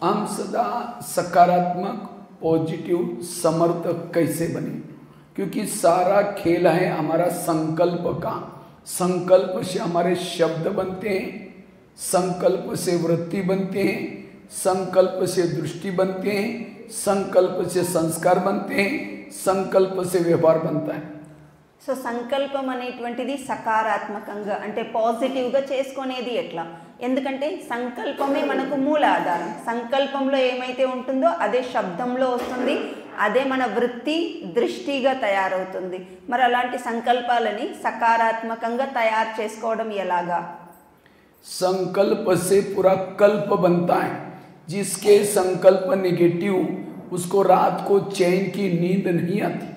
हम सदा सकारात्मक पॉजिटिव समर्थक कैसे बने, क्योंकि सारा खेल है हमारा संकल्प का। संकल्प से हमारे शब्द बनते हैं, संकल्प से वृत्ति बनते हैं, संकल्प से दृष्टि बनते हैं, संकल्प से संस्कार बनते हैं, संकल्प से व्यवहार बनता है। సో సంకల్పం అనేటువంటిది సకారాత్మకంగా అంటే పాజిటివ్గా చేసుకునేది ఎట్లా? ఎందుకంటే సంకల్పమే మనకు మూల ఆధారం. సంకల్పంలో ఏమైతే ఉంటుందో అదే శబ్దంలో వస్తుంది, అదే మన వృత్తి దృష్టిగా తయారవుతుంది. మరి అలాంటి సంకల్పాలని సకారాత్మకంగా తయారు చేసుకోవడం ఎలాగా? संकल्प से पूरा कल्प बनता है। जिसके संकल्प नेगेटिव उसको रात को चैन की नींद नहीं आती।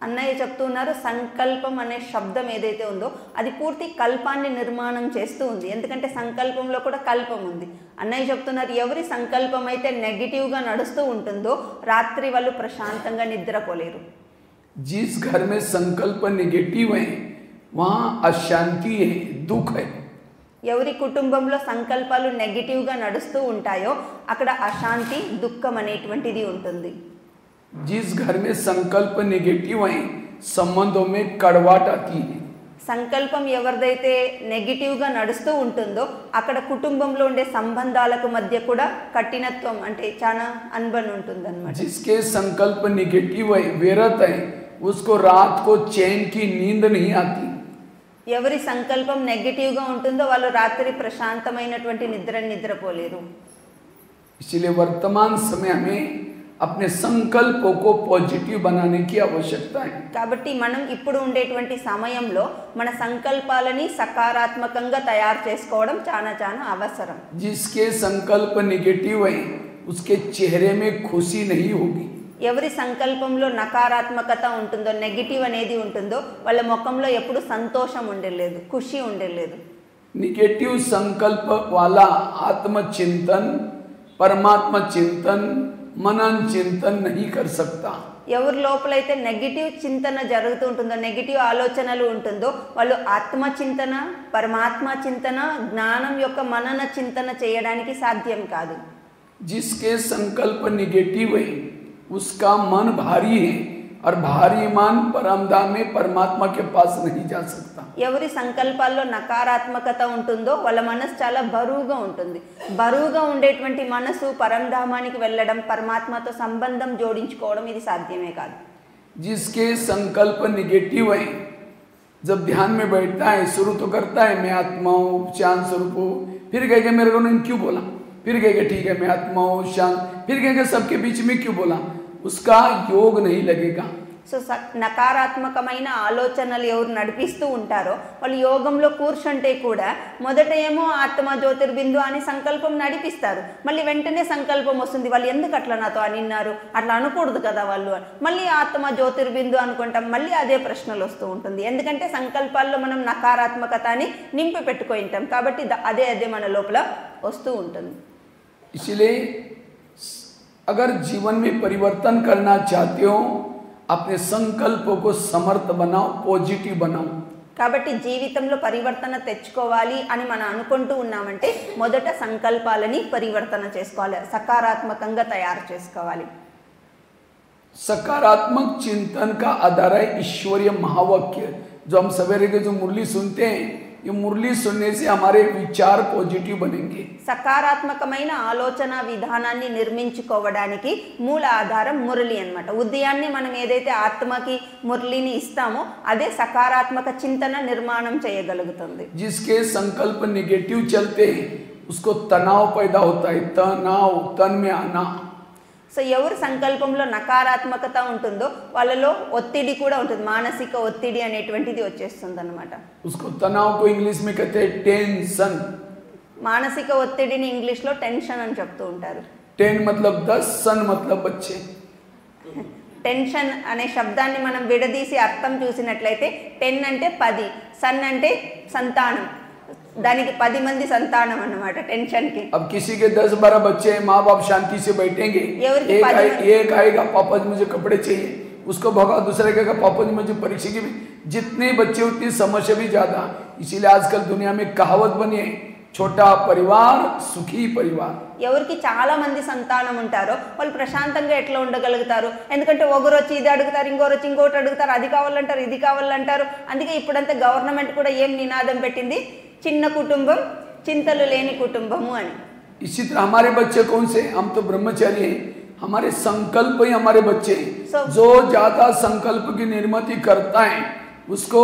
అన్నయ్య చెప్తున్నారు సంకల్పం అనే శబ్దం ఏదైతే ఉందో అది పూర్తి కల్పాన్ని నిర్మాణం చేస్తూ ఉంది. ఎందుకంటే సంకల్పంలో కూడా కల్పం ఉంది. అన్నయ్య చెప్తున్నారు ఎవరి సంకల్పం అయితే నెగిటివ్గా నడుస్తూ ఉంటుందో రాత్రి వాళ్ళు ప్రశాంతంగా నిద్రపోలేరు. जिस घर में संकल्प नेगेटिव है वहाँ अशांति है, दुख है। ఎవరి కుటుంబంలో సంకల్పాలు నెగిటివ్గా నడుస్తూ ఉంటాయో అక్కడ అశాంతి దుఃఖం అనేటువంటిది ఉంటుంది. जिस घर में संकल्प नेगेटिव है संबंधों में कड़वाहट आती है। సంకల్పం ఎవరిదైతే నెగిటివ్గా నడుస్తూ ఉంటుందో అక్కడ కుటుంబంలో ఉండే సంబంధాలకు మధ్య కూడా కఠినత్వం అంటే చాలా అన్బన్ ఉంటుందన్నమాట. जिसके संकल्प नेगेटिव है व्यर्थ है उसको रात को चैन की नींद नहीं आती। ఎవరి సంకల్పం నెగిటివ్గా ఉంటుందో వాళ్ళు రాత్రి ప్రశాంతమైనటువంటి నిద్రపోలేరు. इसलिए वर्तमान समय में अपने संकल्पों को पॉजिटिव बनाने की आवश्यकता है। కాబట్టి మనం ఇప్పుడు ఉండేటువంటి సమయంలో మన సంకల్పాలని సకారాత్మకంగా తయారు చేసుకోవడం చాలా చాలా అవసరం. जिसके संकल्प नेगेटिव है उसके चेहरे में खुशी नहीं होगी। ఎవరి సంకల్పంలో నకారాత్మకత ఉంటుందో నెగిటివ్ అనేది ఉంటుందో వాళ్ళ ముఖంలో ఎప్పుడు సంతోషం ఉండలేదు, ఖుషి ఉండలేదు. नेगेटिव संकल्प वाला आत्मचिंतन, परमात्मा चिंतन, मनन चिंतन नहीं कर सकता। ఎవరి లోపలైతే నెగిటివ్ చింతన జరుగుతూ ఉంటుందో నెగిటివ్ ఆలోచనలు ఉంటుందో వాళ్ళు ఆత్మచింతన, పరమాత్మ చింతన, జ్ఞానం యొక్క మనన చింతన చేయడానికి సాధ్యం కాదు. जिसके संकल्प नेगेटिव है उसका मन भारी है और भारी मन परमधाम में परमात्मा के पास नहीं जा सकता। ఎవరి సంకల్పాల్లో నకారాత్మకత ఉంటుందో వాళ్ళ మనసు చాలా బరువుగా ఉంటుంది. బరువుగా ఉండేటువంటి మనసు పరంధామానికి వెళ్ళడం, పరమాత్మతో సంబంధం జోడించుకోవడం ఇది సాధ్యమే కాదు. जिसके संकल्प नेगेटिव है जब ध्यान में बैठता है शुरू तो करता है मैं आत्मा हूँ शांत स्वरूप हूँ, फिर कहेगा मेरे को नहीं क्यों बोला, फिर कहेगा ठीक है मैं आत्मा हूँ शांत, फिर कहेगा सबके बीच में क्यों बोला, उसका योग नहीं लगेगा. సో నకారాత్మకమైన ఆలోచనలు ఎవరు నడిపిస్తూ ఉంటారో వాళ్ళు యోగంలో కూర్చుంటే కూడా మొదట ఏమో ఆత్మ జ్యోతిర్బిందు అని సంకల్పం నడిపిస్తారు, మళ్ళీ వెంటనే సంకల్పం వస్తుంది వాళ్ళు ఎందుకు అట్లా నాతో అనిన్నారు, అట్లా అనకూడదు కదా వాళ్ళు, మళ్ళీ ఆత్మ జ్యోతిర్బిందు అనుకుంటాం, మళ్ళీ అదే ప్రశ్నలు వస్తూ ఉంటుంది. ఎందుకంటే సంకల్పాల్లో మనం నకారాత్మకతని నింపి పెట్టుకొని ఉంటాం కాబట్టి అదే మన లోపల వస్తూ ఉంటుంది. इसलिए अगर जीवन में परिवर्तन करना चाहते हो अपने संकल्पों को समर्थ बनाओ, पॉजिटिव बनाओ. కాబట్టి జీవితంలో పరివర్తన తెచ్చుకోవాలి అని మనం అనుకుంటూ ఉన్నామంటే మొదట సంకల్పాలని పరివర్తన చేసుకోవాలి, సకారాత్మకంగా తయారు చేసుకోవాలి. सकारात्मक चिंतन का आधार है ईश्वरीय महावाक्य. जो हम सवेरे के जो मुरली सुनते हैं ये मुरली सुनने से हमारे विचार पॉजिटिव बनेंगे. సకారాత్మకమైన ఆలోచన విధానాన్ని నిర్మించుకోవడానికి మూల ఆధారం మురళి అన్నమాట. ఉదయాన్నే మనం ఏదైతే ఆత్మకి మురళిని ఇస్తామో అదే సకారాత్మక చింతన నిర్మాణం చేయగలుగుతుంది. जिसके संकल्प नेगेटिव चलते हैं उसको तनाव पैदा होता है, तनाव, तन में आना. సో ఎవరి సంకల్పంలో నకారాత్మకత ఉంటుందో వాళ్ళలో ఒత్తిడి కూడా ఉంటుంది, మానసిక ఒత్తిడి అనేటువంటిది వచ్చేస్తుంది అన్నమాట. उसको तनाव को इंग्लिश में कहते हैं टेंशन. మానసిక ఒత్తిడిని ఇంగ్లీష్లో టెన్షన్ అని చెప్తూ ఉంటారు. 10 मतलब 10, सन मतलब बच्चे. టెన్షన్ అనే శబ్దాన్ని మనం విడదీసి అర్థం చూసినట్లయితే 10 అంటే 10, సన్ అంటే సంతానం, దానికి 10 మంది సంతానం అన్నమాట టెన్షన్ కి. अब किसी के 10-12 बच्चे हैं, माँ बाप शांति से बैठेंगे, एक आएगा पापा जी मुझे कपड़े चाहिए, उसको भगा, दूसरे कहेगा पापा जी मुझे परीक्षा की. जितने बच्चे उतनी समस्या भी ज्यादा. इसीलिए आजकल दुनिया में कहावत बनी है छोटा परिवार सुखी परिवार। ఎవరికి చాలా మంది సంతానం ఉంటారో వాళ్ళు ప్రశాంతంగా ఎట్లా ఉండగలుగుతారు? ఎందుకంటే ఒకరు వచ్చి ఇది అడుగుతారు, ఇంకోరు వచ్చి ఇంకోటి అడుగుతారు, అది కావాలంటారు, ఇది కావాలంటారు. అందుకే ఇప్పుడంతా గవర్నమెంట్ కూడా ఏం నినాదం పెట్టింది, చిన్న కుటుంబం చింతలు లేని కుటుంబము అని. इसी तरह हमारे बच्चे कौन से, हम तो ब्रह्मचारी हैं, हमारे संकल्प ही हमारे बच्चे। जो ज्यादा संकल्प की निर्मित करता है उसको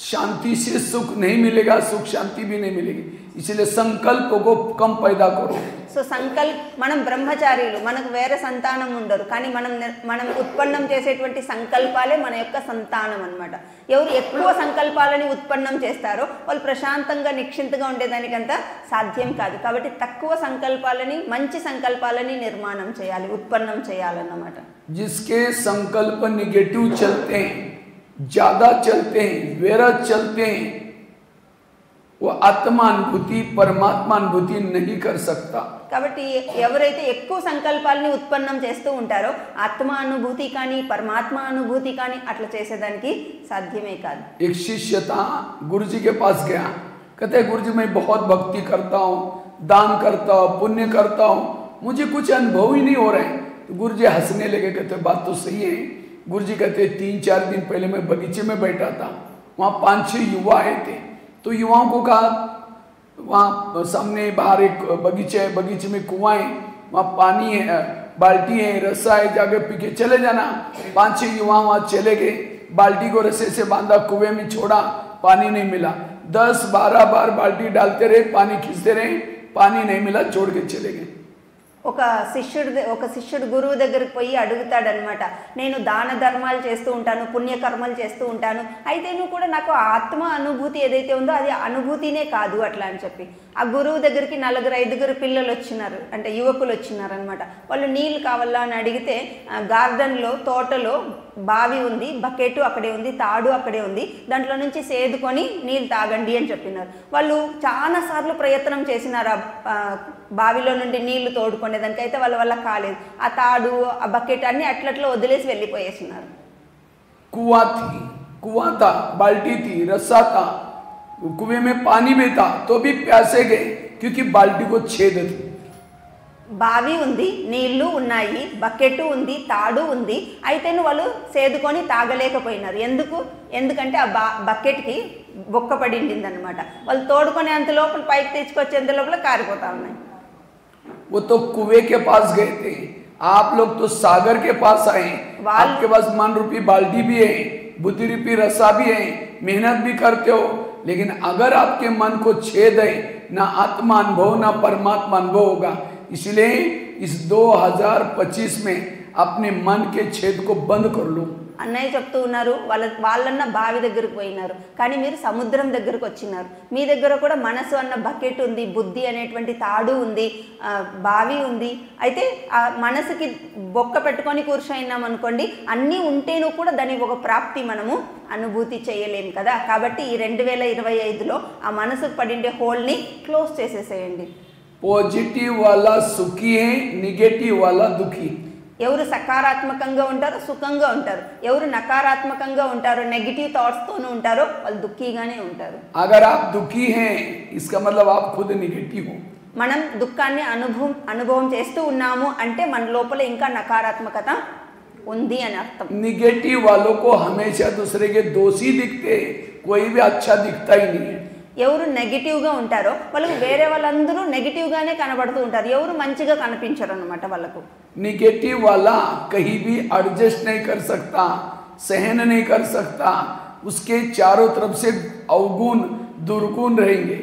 शांति से सुख नहीं मिलेगा, सुख शांति भी नहीं मिलेगी। इसलिए संकल्प को कम पैदा करो। సో మనం బ్రహ్మచారులు, మనకు వేరే సంతానం ఉండరు, కానీ మనం ఉత్పన్నం చేసేటువంటి సంకల్పాలే మన యొక్క సంతానం అన్నమాట. ఎవరు ఎక్కువ సంకల్పాలని ఉత్పన్నం చేస్తారో వాళ్ళు ప్రశాంతంగా నిశ్చింతగా ఉండేదానికంతా సాధ్యం కాదు. కాబట్టి తక్కువ సంకల్పాలని, మంచి సంకల్పాలని నిర్మాణం చేయాలి, ఉత్పన్నం చేయాలన్నమాట. जिसके संकल्प निगेटिव चलते हैं, ज्यादा चलते हैं, विरत चलते हैं, वो आत्मा अनुभूति परमात्मा अनुभूति नहीं कर सकता. కాబట్టి ఎవరైతే ఎక్కువ సంకల్పాలని ఉత్పన్నం చేస్తూ ఉంటారో ఆత్మ అనుభూతి కానీ పరమాత్మ అనుభూతి కానీ అట్లా చేసేదానికి సాధ్యమే కాదు. एक शिष्य था, गुरु जी के पास गया, कहते गुरु जी मैं बहुत भक्ति करता हूँ, दान करता हूँ, पुण्य करता हूँ, मुझे कुछ अनुभव ही नहीं हो रहे हैं. तो गुरु जी हंसने लगे, कहते बात तो सही है. गुरु जी कहते 3-4 दिन पहले मैं बगीचे में बैठा था, वहाँ 5-6 युवा आए थे. तो युवाओं को कहा वहाँ सामने बाहर एक बगीचा है, बगीचे में कुआं है, वहाँ पानी है, बाल्टी है, रस्सा है, जाके पी के चले जाना. 5-6 युवा वहाँ चले गए, बाल्टी को रस्से से बांधा, कुएं में छोड़ा, पानी नहीं मिला. 10-12 बार बाल्टी डालते रहे, पानी खींचते रहे, पानी नहीं मिला, छोड़ के चले गए. ఒక శిష్యుడు గురువు దగ్గరికి పోయి అడుగుతాడనమాట, నేను దాన ధర్మాలు చేస్తూ ఉంటాను, పుణ్యకర్మలు చేస్తూ ఉంటాను, అయితే నువ్వు కూడా నాకు ఆత్మ అనుభూతి ఏదైతే ఉందో అది అనుభూతినే కాదు అట్లా అని చెప్పి. ఆ గురువు దగ్గరికి 4-5 పిల్లలు వచ్చినారు, అంటే యువకులు వచ్చినారనమాట. వాళ్ళు నీళ్ళు కావాలా అని అడిగితే గార్డెన్లో తోటలో బావి ఉంది, బకెట్ అక్కడే ఉంది, తాడు అక్కడే ఉంది, దాంట్లో నుంచి సేదుకొని నీళ్ళు తాగండి అని చెప్పినారు. వాళ్ళు చాలాసార్లు ప్రయత్నం చేసినారు ఆ బావిలో నుండి నీళ్లు తోడుకునేదానికి, అయితే వాళ్ళ వల్ల కాలేదు. ఆ తాడు ఆ బకెట్ అన్ని అట్లట్లో వదిలేసి వెళ్ళిపోయేసినారు. कुआं था, बाल्टी थी, रस्सा था, कुएं में पानी भी था, तो भी प्यासे गए क्योंकि बाल्टी को छेद थी. బావి ఉంది, నీళ్లు ఉన్నాయి, బకెట్ ఉంది, తాడు ఉంది, అయితేను వాళ్ళు సేదుకొని తాగలేకపోయినారు. ఎందుకంటే ఆ బకెట్కి బొక్క పడింది అనమాట. వాళ్ళు తోడుకొని అంత లోపల పైకి తెచ్చుకొచ్చేంత లోపల కారిపోతా ఉన్నాయి. वो तो कुएं के पास गए थे, आप लोग तो सागर के पास आए. आपके पास मन रूपी बाल्टी भी है, बुद्धि रूपी रस्सा भी है, मेहनत भी करते हो, लेकिन अगर आपके मन को छेद है, ना आत्मा अनुभव ना परमात्मा अनुभव होगा. इसलिए इस 2025 में अपने मन के छेद को बंद कर लो. అన్నయ్య చెప్తూ ఉన్నారు, వాళ్ళన్న బావి దగ్గరకు పోయినారు, కానీ మీరు సముద్రం దగ్గరకు వచ్చినారు. మీ దగ్గర కూడా మనసు అన్న బకెట్ ఉంది, బుద్ధి అనేటువంటి తాడు ఉంది, బావి ఉంది. అయితే ఆ మనసుకి బొక్క పెట్టుకొని కూర్చోయినాం అనుకోండి, అన్నీ ఉంటేనూ కూడా దాని ఒక ప్రాప్తి మనము అనుభూతి చేయలేము కదా. కాబట్టి ఈ 2025లో ఆ మనసుకు పడిండే హోల్ని క్లోజ్ చేసేసేయండి. पॉजिटिव वाला सुखी है, निगेटिव वाला दुखी. ఎవరు సకారాత్మకంగా ఉంటారో సుఖంగా ఉంటారు, ఎవరు నకారాత్మకంగా ఉంటారో నెగిటివ్ థాట్స్ తోనే ఉంటారో వాళ్ళు దుఃఖీగానే ఉంటారు. अगर आप दुखी हैं इसका मतलब आप खुद निगेटिव हो. మనం దుఃఖాన్ని అనుభవం చేస్తూ ఉన్నాము అంటే మన లోపల ఇంకా నకారాత్మకత ఉంది అని అర్థం. निगेटिव वालों को हमेशा दूसरे के दोषी दिखते, कोई भी अच्छा दिखता ही नहीं है. ఎవరు నెగిటివ్గా ఉంటారో వాళ్ళకు వేరే వాళ్ళందరూ నెగిటివ్గానే కనబడుతూ ఉంటారు, ఎవరు మంచిగా కనిపించరు అన్నమాట వాళ్ళకు. निगेटिव वाला कहीं भी एडजस्ट नहीं कर सकता, सहन नहीं कर सकता, उसके चारों तरफ से अवगुण दुर्गुण रहेंगे.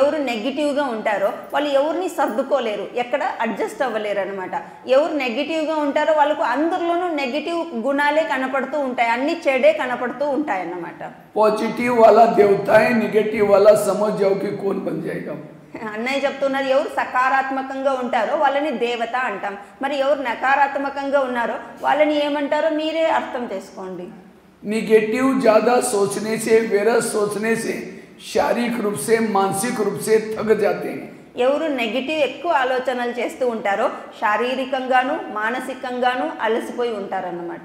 ఎవరు నెగిటివ్గా ఉంటారో వాళ్ళు ఎవరిని సర్దుకోలేరు, ఎక్కడ అడ్జస్ట్ అవ్వలేరు అనమాట. ఎవరు నెగిటివ్గా ఉంటారో వాళ్ళకు అందరిలోనూ నెగిటివ్ గుణాలే కనపడుతూ ఉంటాయి, అన్ని చెడే కనపడుతూ ఉంటాయి అన్నమాట. पॉजिटिव वाला देवता है, निगेटिव वाला समझ जाओ कि कौन बन जाएगा. అన్నయ్య చెప్తున్నారు, ఎవరు సకారాత్మకంగా ఉంటారో వాళ్ళని దేవత అంటాం, మరి ఎవరు నకారాత్మకంగా ఉన్నారో వాళ్ళని ఏమంటారో మీరే అర్థం చేసుకోండి. निगेटिव ज्यादा सोचने से, विरस सोचने से शारीरिक रूप से मानसिक रूप से थक जाते हैं. ఎవరు నెగిటివ్ ఎక్కువ ఆలోచనలు చేస్తూ ఉంటారో శారీరకంగాను మానసికంగాను అలసిపోయి ఉంటారన్నమాట.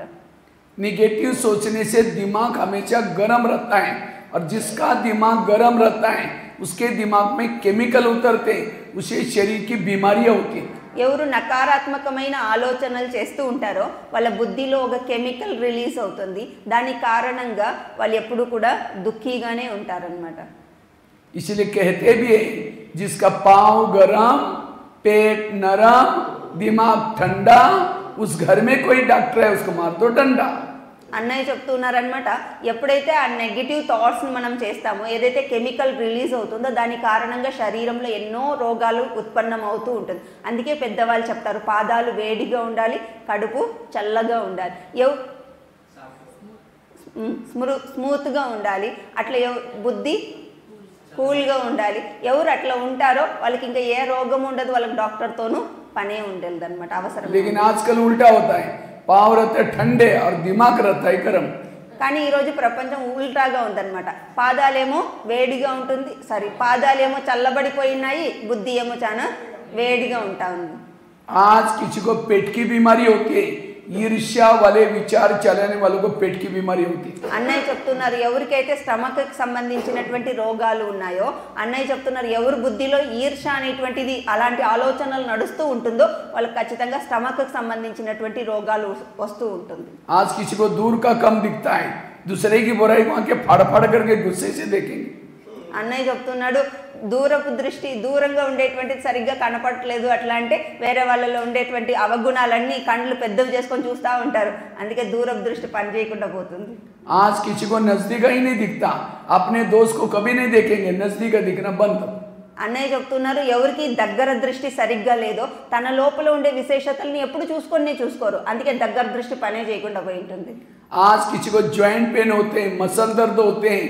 निगेटिव सोचने से दिमाग हमेशा गर्म रहता है, और जिसका दिमाग गर्म रहता है उसके दिमाग में केमिकल उतरते, उसे शरीर की बीमारियां होती हैं। ఎవరు నకారాత్మకమైన ఆలోచనలు చేస్తూ ఉంటారో వాళ్ళ బుద్ధిలో ఒక కెమికల్ రిలీజ్ అవుతుంది, దాని కారణంగా వాళ్ళు ఎప్పుడు కూడా దుఃఖీగానే ఉంటారన్నమాట. इसलिए कहते भी है, जिसका पाँव गरम, पेट नरम, दिमाग ठंडा, उस घर में कोई डॉक्टर है उसको मार दो डंडा. అన్నయ్య చెప్తున్నారనమాట, ఎప్పుడైతే ఆ నెగిటివ్ థాట్స్ని మనం చేస్తామో, ఏదైతే కెమికల్ రిలీజ్ అవుతుందో దాని కారణంగా శరీరంలో ఎన్నో రోగాలు ఉత్పన్నం అవుతూ ఉంటుంది. అందుకే పెద్దవాళ్ళు చెప్తారు, పాదాలు వేడిగా ఉండాలి, కడుపు చల్లగా ఉండాలి, స్మూత్గా ఉండాలి, అట్లా బుద్ధి కూల్గా ఉండాలి. ఎవరు అట్లా ఉంటారో వాళ్ళకి ఇంకా ఏ రోగం ఉండదు, వాళ్ళకి డాక్టర్తోనూ పనే ఉండదు అనమాట, అవసరం. लेकिन आजकल उल्टा होता है, पाँव रहते ठंडे और दिमाग रहता है गरम. కానీ ఈరోజు ప్రపంచం ఉల్టాగా ఉందన్నమాట. పాదాలేమో వేడిగా ఉంటుంది, పాదాలేమో చల్లబడిపోయినాయి, బుద్ధి ఏమో చాలా వేడిగా ఉంటా ఉంది. आज किसी को पेट की बीमारी होती है, ईर्ष्या वाले विचार चलाने वालों को पेट की बीमारी होती है. అన్నయ్య చెప్తున్నారు, ఎవరికైతే స్టమక్ కి సంబంధించినటువంటి రోగాలు ఉన్నాయో, అన్నయ్య చెప్తున్నారు ఎవరు బుద్ధిలో ఈర్ష అనేటువంటిది అలాంటి ఆలోచనలు నడుస్తూ ఉంటుందో వాళ్ళకి ఖచ్చితంగా స్టమక్ కి సంబంధించినటువంటి రోగాలు వస్తూ ఉంటుంది. आज किसी को दूर का कम दिखता है, दूसरे की बुराई को आके फाड़ फाड़ करके गुस्से से देखेंगे. అన్నయ్య చెప్తున్నాడు, దూరపు దృష్టి, దూరంగా ఉండేటువంటిది సరిగ్గా కనపడట్లేదు అట్లా అంటే వేరే వాళ్ళలో ఉండేటువంటి అవగుణాలన్నీ కళ్ళు పెద్దవి చేసుకొని చూస్తూ ఉంటారు, అందుకే దూరపు దృష్టి పని చేయకుండా పోతుంది. आज किसी को नजदीक ही नहीं दिखता, अपने दोस्त को कभी नहीं देखेंगे, नजदीक दिखना बंद. అన్నయ్య చెప్తున్నారు, ఎవరికి దగ్గర దృష్టి సరిగ్గా లేదో తన లోపల ఉండే విశేషతల్ని ఎప్పుడు చూసుకోరు, అందుకే దగ్గర దృష్టి పనే చేయకుండా పోయి ఉంటుంది. आज किसी को ज्वाइंट पेन होते हैं, मसल दर्द होते हैं,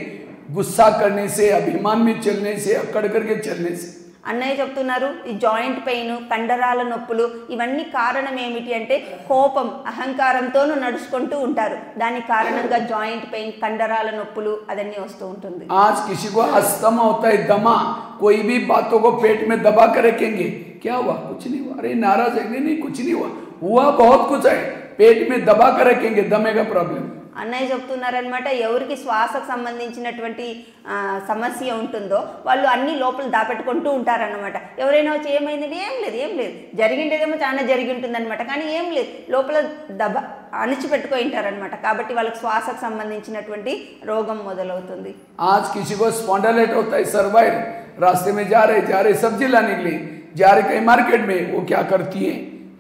गुस्सा करने से, अभिमान में चलने से, अकड़ करके चलने से. అన్నయ్య చెప్తున్నారు, ఈ జాయింట్ పెయిన్, కండరాల నొప్పులు ఇవన్నీ కారణం ఏమిటి అంటే కోపం, అహంకారంతోనూ నడుచుకుంటూ ఉంటారు, దాని కారణంగా జాయింట్ పెయిన్, కండరాల నొప్పులు అదన్నీ వస్తూ ఉంటుంది. आज किसी को अस्थमा होता है, दमा, कोई भी बातों को पेट में दबा कर रखेंगे, क्या हुआ, कुछ नहीं हुआ, अरे नाराज है, नहीं कुछ नहीं हुआ बहुत कुछ है, पेट में दबा कर रखेंगे, दमे का प्रॉब्लम. అన్నయ్య చెప్తున్నారనమాట, ఎవరికి శ్వాసకు సంబంధించినటువంటి సమస్య ఉంటుందో వాళ్ళు అన్ని లోపల దాపెట్టుకుంటూ ఉంటారన్నమాట. ఎవరైనా వచ్చి ఏమైంది, ఏం లేదు జరిగిండేదేమో చాలా జరిగి ఉంటుందన్నమాట, కానీ ఏం లేదు లోపల అణిచిపెట్టుకొని ఉంటారనమాట. కాబట్టి వాళ్ళకి శ్వాసకు సంబంధించినటువంటి రోగం మొదలవుతుంది. आज किसी को स्पॉन्डिलाइटिस होता है, सर्वाइवल, रास्ते में जा रहे सब्जी लाने के लिए जा रहे कहीं मार्केट में, वो क्या करती है,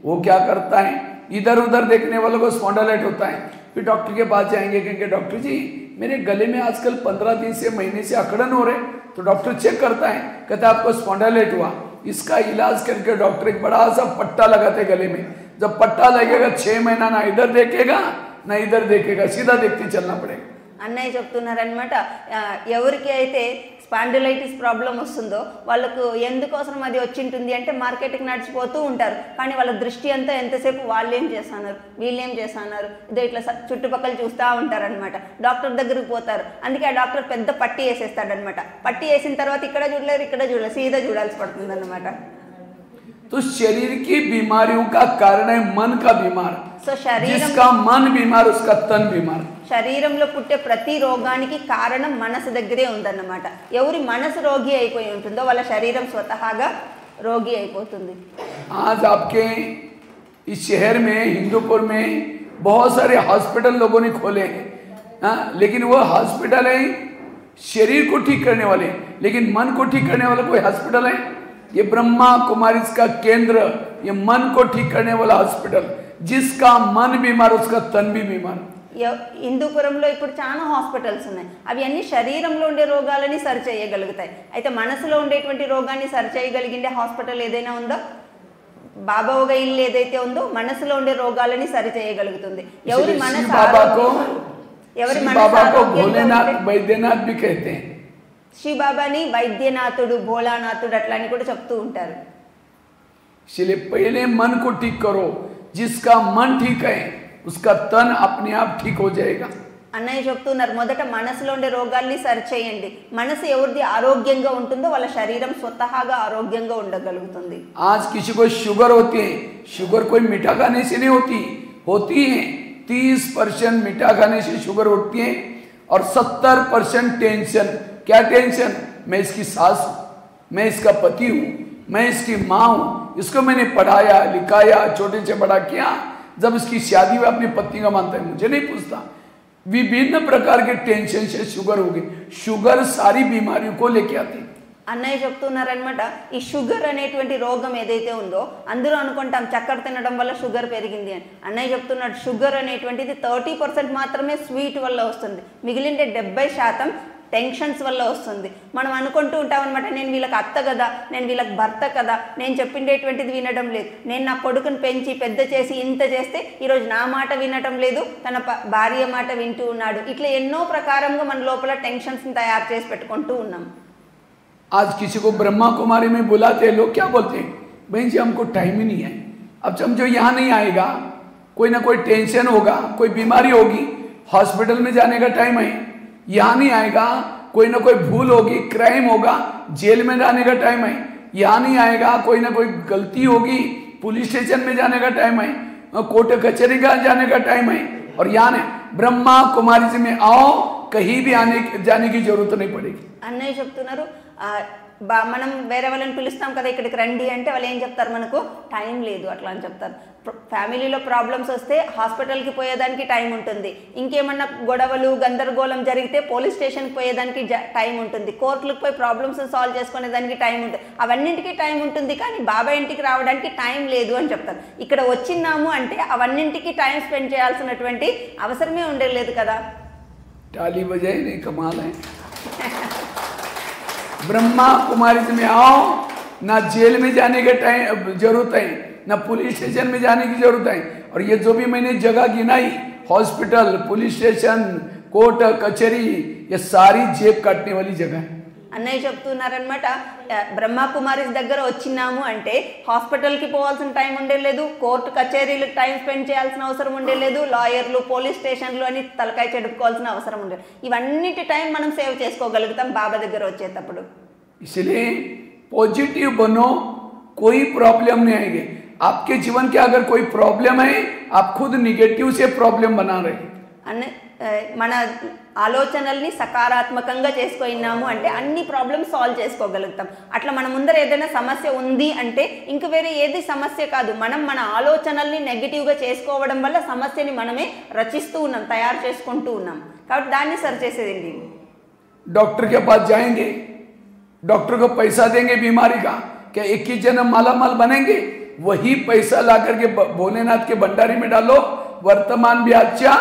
वो क्या करता है, इधर उधर देखने वालों को स्पॉन्डिलाइटिस होता है. फिर डॉक्टर के पास जाएंगे, कहेंगे डॉक्टर जी मेरे गले में आजकल 15 दिन से, महीने से अकड़न हो रहे, तो डॉक्टर चेक करता है, कहता है आपको स्पॉन्डिलाइटिस हुआ. इसका इलाज करके डॉक्टर एक बड़ा सा पट्टा लगाते गले में, जब पट्टा लगेगा 6 महीना ना इधर देखेगा ना इधर देखेगा, सीधा देखते चलना पड़ेगा. అన్నయ్య చెప్తున్నారనమాట, ఎవరికి అయితే స్పాండిలైటిస్ ప్రాబ్లం వస్తుందో వాళ్ళకు ఎందుకోసం అది వచ్చింటుంది అంటే మార్కెట్కి నడిచిపోతూ ఉంటారు, కానీ వాళ్ళ దృష్టి అంతా ఎంతసేపు వాళ్ళేం చేస్తున్నారు, వీళ్ళేం చేస్తున్నారు, ఇదో ఇట్లా చుట్టుపక్కల చూస్తూ ఉంటారనమాట. డాక్టర్ దగ్గరికి పోతారు, అందుకే ఆ డాక్టర్ పెద్ద పట్టి వేసేస్తాడనమాట. పట్టి వేసిన తర్వాత ఇక్కడ చూడలేరు, సీదా చూడాల్సి పడుతుంది అన్నమాట. तो शरीर की बीमारियों का कारण है मन का बीमार. जिसका मन बीमार उसका तन बीमार. శరీరంలో పుట్టే ప్రతి రోగానికి కారణం మనసు దగ్గరే ఉందన్నమాట. ఎవరి మనసు రోగి అయిపోయి ఉంటుందో వాళ్ళ శరీరం స్వతహాగా రోగి అయిపోతుంది. आज आपके इस शहर में, हिंदूपुर में बहुत सारे हॉस्पिटल लोगों ने खोले हैं, लेकिन वो हॉस्पिटल है शरीर को ठीक करने वाले, लेकिन मन को ठीक करने वाला कोई हॉस्पिटल है? ये ब्रह्मा कुमारी का केंद्र, ये मन को ठीक करने वाला हॉस्पिटल. जिसका मन बीमार उसका तन भी बीमार. హిందూపురంలో ఇప్పుడు చాలా హాస్పిటల్స్ ఉన్నాయి, అవి అన్ని శరీరంలో ఉండే రోగాలని సరి చేయగలుగుతాయి. అయితే మనసులో ఉండేటువంటి రోగాన్ని సరి చేయగలిగే హాస్పిటల్ ఏదైనా ఉందో, బాబా ఒక ఇల్లు ఏదైతే ఉందో మనసులో ఉండే రోగాలని సరి చేయగలుగుతుంది. ఎవరి మనసు వైద్యనాథ్ भी कहते हैं. శ్రీ బాబాని వైద్యనాథుడు, భోలానాథుడు అట్లా అని కూడా చెప్తూ ఉంటారు. इसलिए पहले मन को ठीक करो, जिसका मन ठीक है उसका तन अपने आप ठीक हो जाएगा. అన్నయ్య చెప్తున్నారు, మొదట మనసులో ఉండే రోగాల్ని సరి చేయండి. మనసు ఎవరిది ఆరోగ్యంగా ఉంటుందో వాళ్ళ శరీరం స్వతహాగా ఆరోగ్యంగా ఉండగలుగుతుంది. आज किसी को शुगर होती है, शुगर कोई मीठा खाने से नहीं होती है. 30% मीठा खाने से शुगर होती है और 70% टेंशन. क्या टेंशन? मैं इसकी सास हूँ, मैं इसका पति हूँ, मैं इसकी माँ हूँ, इसको मैंने पढ़ाया लिखाया छोटे से बड़ा किया। जब इसकी शादी हुई अपनी पत्नी का मानता है, मुझे नहीं पूछता। विभिन्न प्रकार के टेंशन से शुगर हो गई। शुगर सारी बीमारियों को लेके आती। అన్నయ్య చెప్తున్నారనమాట, ఈ షుగర్ అనేటువంటి రోగం ఏదైతే ఉందో అందరూ అనుకుంటాం చక్కెర తినడం వల్ల షుగర్ పెరిగింది అని. అన్నయ్య చెప్తున్నాడు షుగర్ అనేటువంటిది 30% మాత్రమే స్వీట్ వల్ల వస్తుంది, మిగిలిన 70% టెన్షన్స్ వల్ల వస్తుంది. మనం అనుకుంటూ ఉంటాం అనమాట, నేను వీళ్ళకి అత్త కదా, నేను వీళ్ళకి భర్త కదా, నేను చెప్పిండేటువంటిది వినడం లేదు, నేను నా కొడుకుని పెంచి పెద్ద చేసి ఇంత చేస్తే ఈరోజు నా మాట వినటం లేదు, తన భార్య మాట వింటూ ఉన్నాడు. ఇట్లా ఎన్నో ప్రకారంగా మన లోపల టెన్షన్స్ని తయారు చేసి పెట్టుకుంటూ ఉన్నాం. आज किसी को ब्रह्मा कुमारी में बुलाते हैं, लोग क्या बोलते हैं, बहन जी हमको टाइम ही नहीं है। अब समझो यहाँ नहीं आएगा, कोई ना कोई टेंशन होगा, कोई बीमारी होगी, हॉस्पिटल में जाने का टाइम है। यहाँ नहीं आएगा, कोई ना कोई भूल होगी, क्राइम होगा, जेल में जाने का टाइम है। यहाँ नहीं आएगा, कोई ना कोई गलती होगी, पुलिस स्टेशन में जाने का टाइम है, कोर्ट कचहरी का जाने का टाइम है। और यहाँ नहीं, ब्रह्मा कुमारी से में आओ, कहीं भी जाने की जरूरत नहीं पड़ेगी। అన్నయ్య చెప్తున్నారు, మనం వేరే వాళ్ళని పిలుస్తాం కదా ఇక్కడికి రండి అంటే వాళ్ళు ఏం చెప్తారు, మనకు టైం లేదు అట్లా అని చెప్తారు. ఫ్యామిలీలో ప్రాబ్లమ్స్ వస్తే హాస్పిటల్కి పోయేదానికి టైం ఉంటుంది, ఇంకేమన్నా గొడవలు గందరగోళం జరిగితే పోలీస్ స్టేషన్కి పోయేదానికి టైం ఉంటుంది, కోర్టులకు పోయి ప్రాబ్లమ్స్ సాల్వ్ చేసుకునే దానికి టైం ఉంటుంది, అవన్నింటికి టైం ఉంటుంది, కానీ బాబా ఇంటికి రావడానికి టైం లేదు అని చెప్తారు. ఇక్కడ వచ్చినాము అంటే అవన్నింటికి టైం స్పెండ్ చేయాల్సినటువంటి అవసరమే ఉండలేదు కదా. ताली बजाए नहीं, कमाल है। ब्रह्मा कुमारी में आओ, ना जेल में जाने के टाइम जरूरत है, ना पुलिस स्टेशन में जाने की जरूरत है। और ये जो भी मैंने जगह गिनाई, हॉस्पिटल, पुलिस स्टेशन, कोर्ट कचहरी, ये सारी जेब काटने वाली जगह है। అన్నయ్య చెప్తున్నారనమాట, బ్రహ్మా కుమారీస్ దగ్గర వచ్చినాము అంటే హాస్పిటల్కి పోవాల్సిన టైం ఉండేలేదు, కోర్టు కచేరీలకు టైం స్పెండ్ చేయాల్సిన అవసరం ఉండేలేదు, లాయర్లు పోలీస్ స్టేషన్లు అని తలకాయ చెడుకోవాల్సిన అవసరం ఉండేది. ఇవన్నిటి టైం మనం సేవ్ చేసుకోగలుగుతాం బాబా దగ్గర వచ్చేటప్పుడు. इसलिए पॉजिटिव बनो, कोई प्रॉब्लम नहीं आएगी आपके जीवन के। अगर कोई प्रॉब्लम है, आप खुद निगेटिव से प्रॉब्लम बना रहे। మన ఆలోచనల్ని సకారాత్మకంగా చేసుకున్నాము అంటే అన్ని ప్రాబ్లమ్స్ సాల్వ్ చేసుకోగలుగుతాం. అట్లా మన ముందర ఏదైనా సమస్య ఉంది అంటే ఇంక వేరే ఏది సమస్య కాదు, మనం మన ఆలోచనల్ని నెగిటివ్గా చేసుకోవడం వల్ల సమస్యని మనమే రచిస్తూ ఉన్నాం, తయారు చేసుకుంటూ ఉన్నాం. కాబట్టి దాన్ని సరి చేసేది. डॉक्टर के पास जाएंगे, डॉक्टर को पैसा देंगे बीमारी का, क्या 21 जन्म मालामाल बनेंगे? वही पैसा ला करके भोलेनाथ के भंडारी में डालो, वर्तमान भी अच्छा,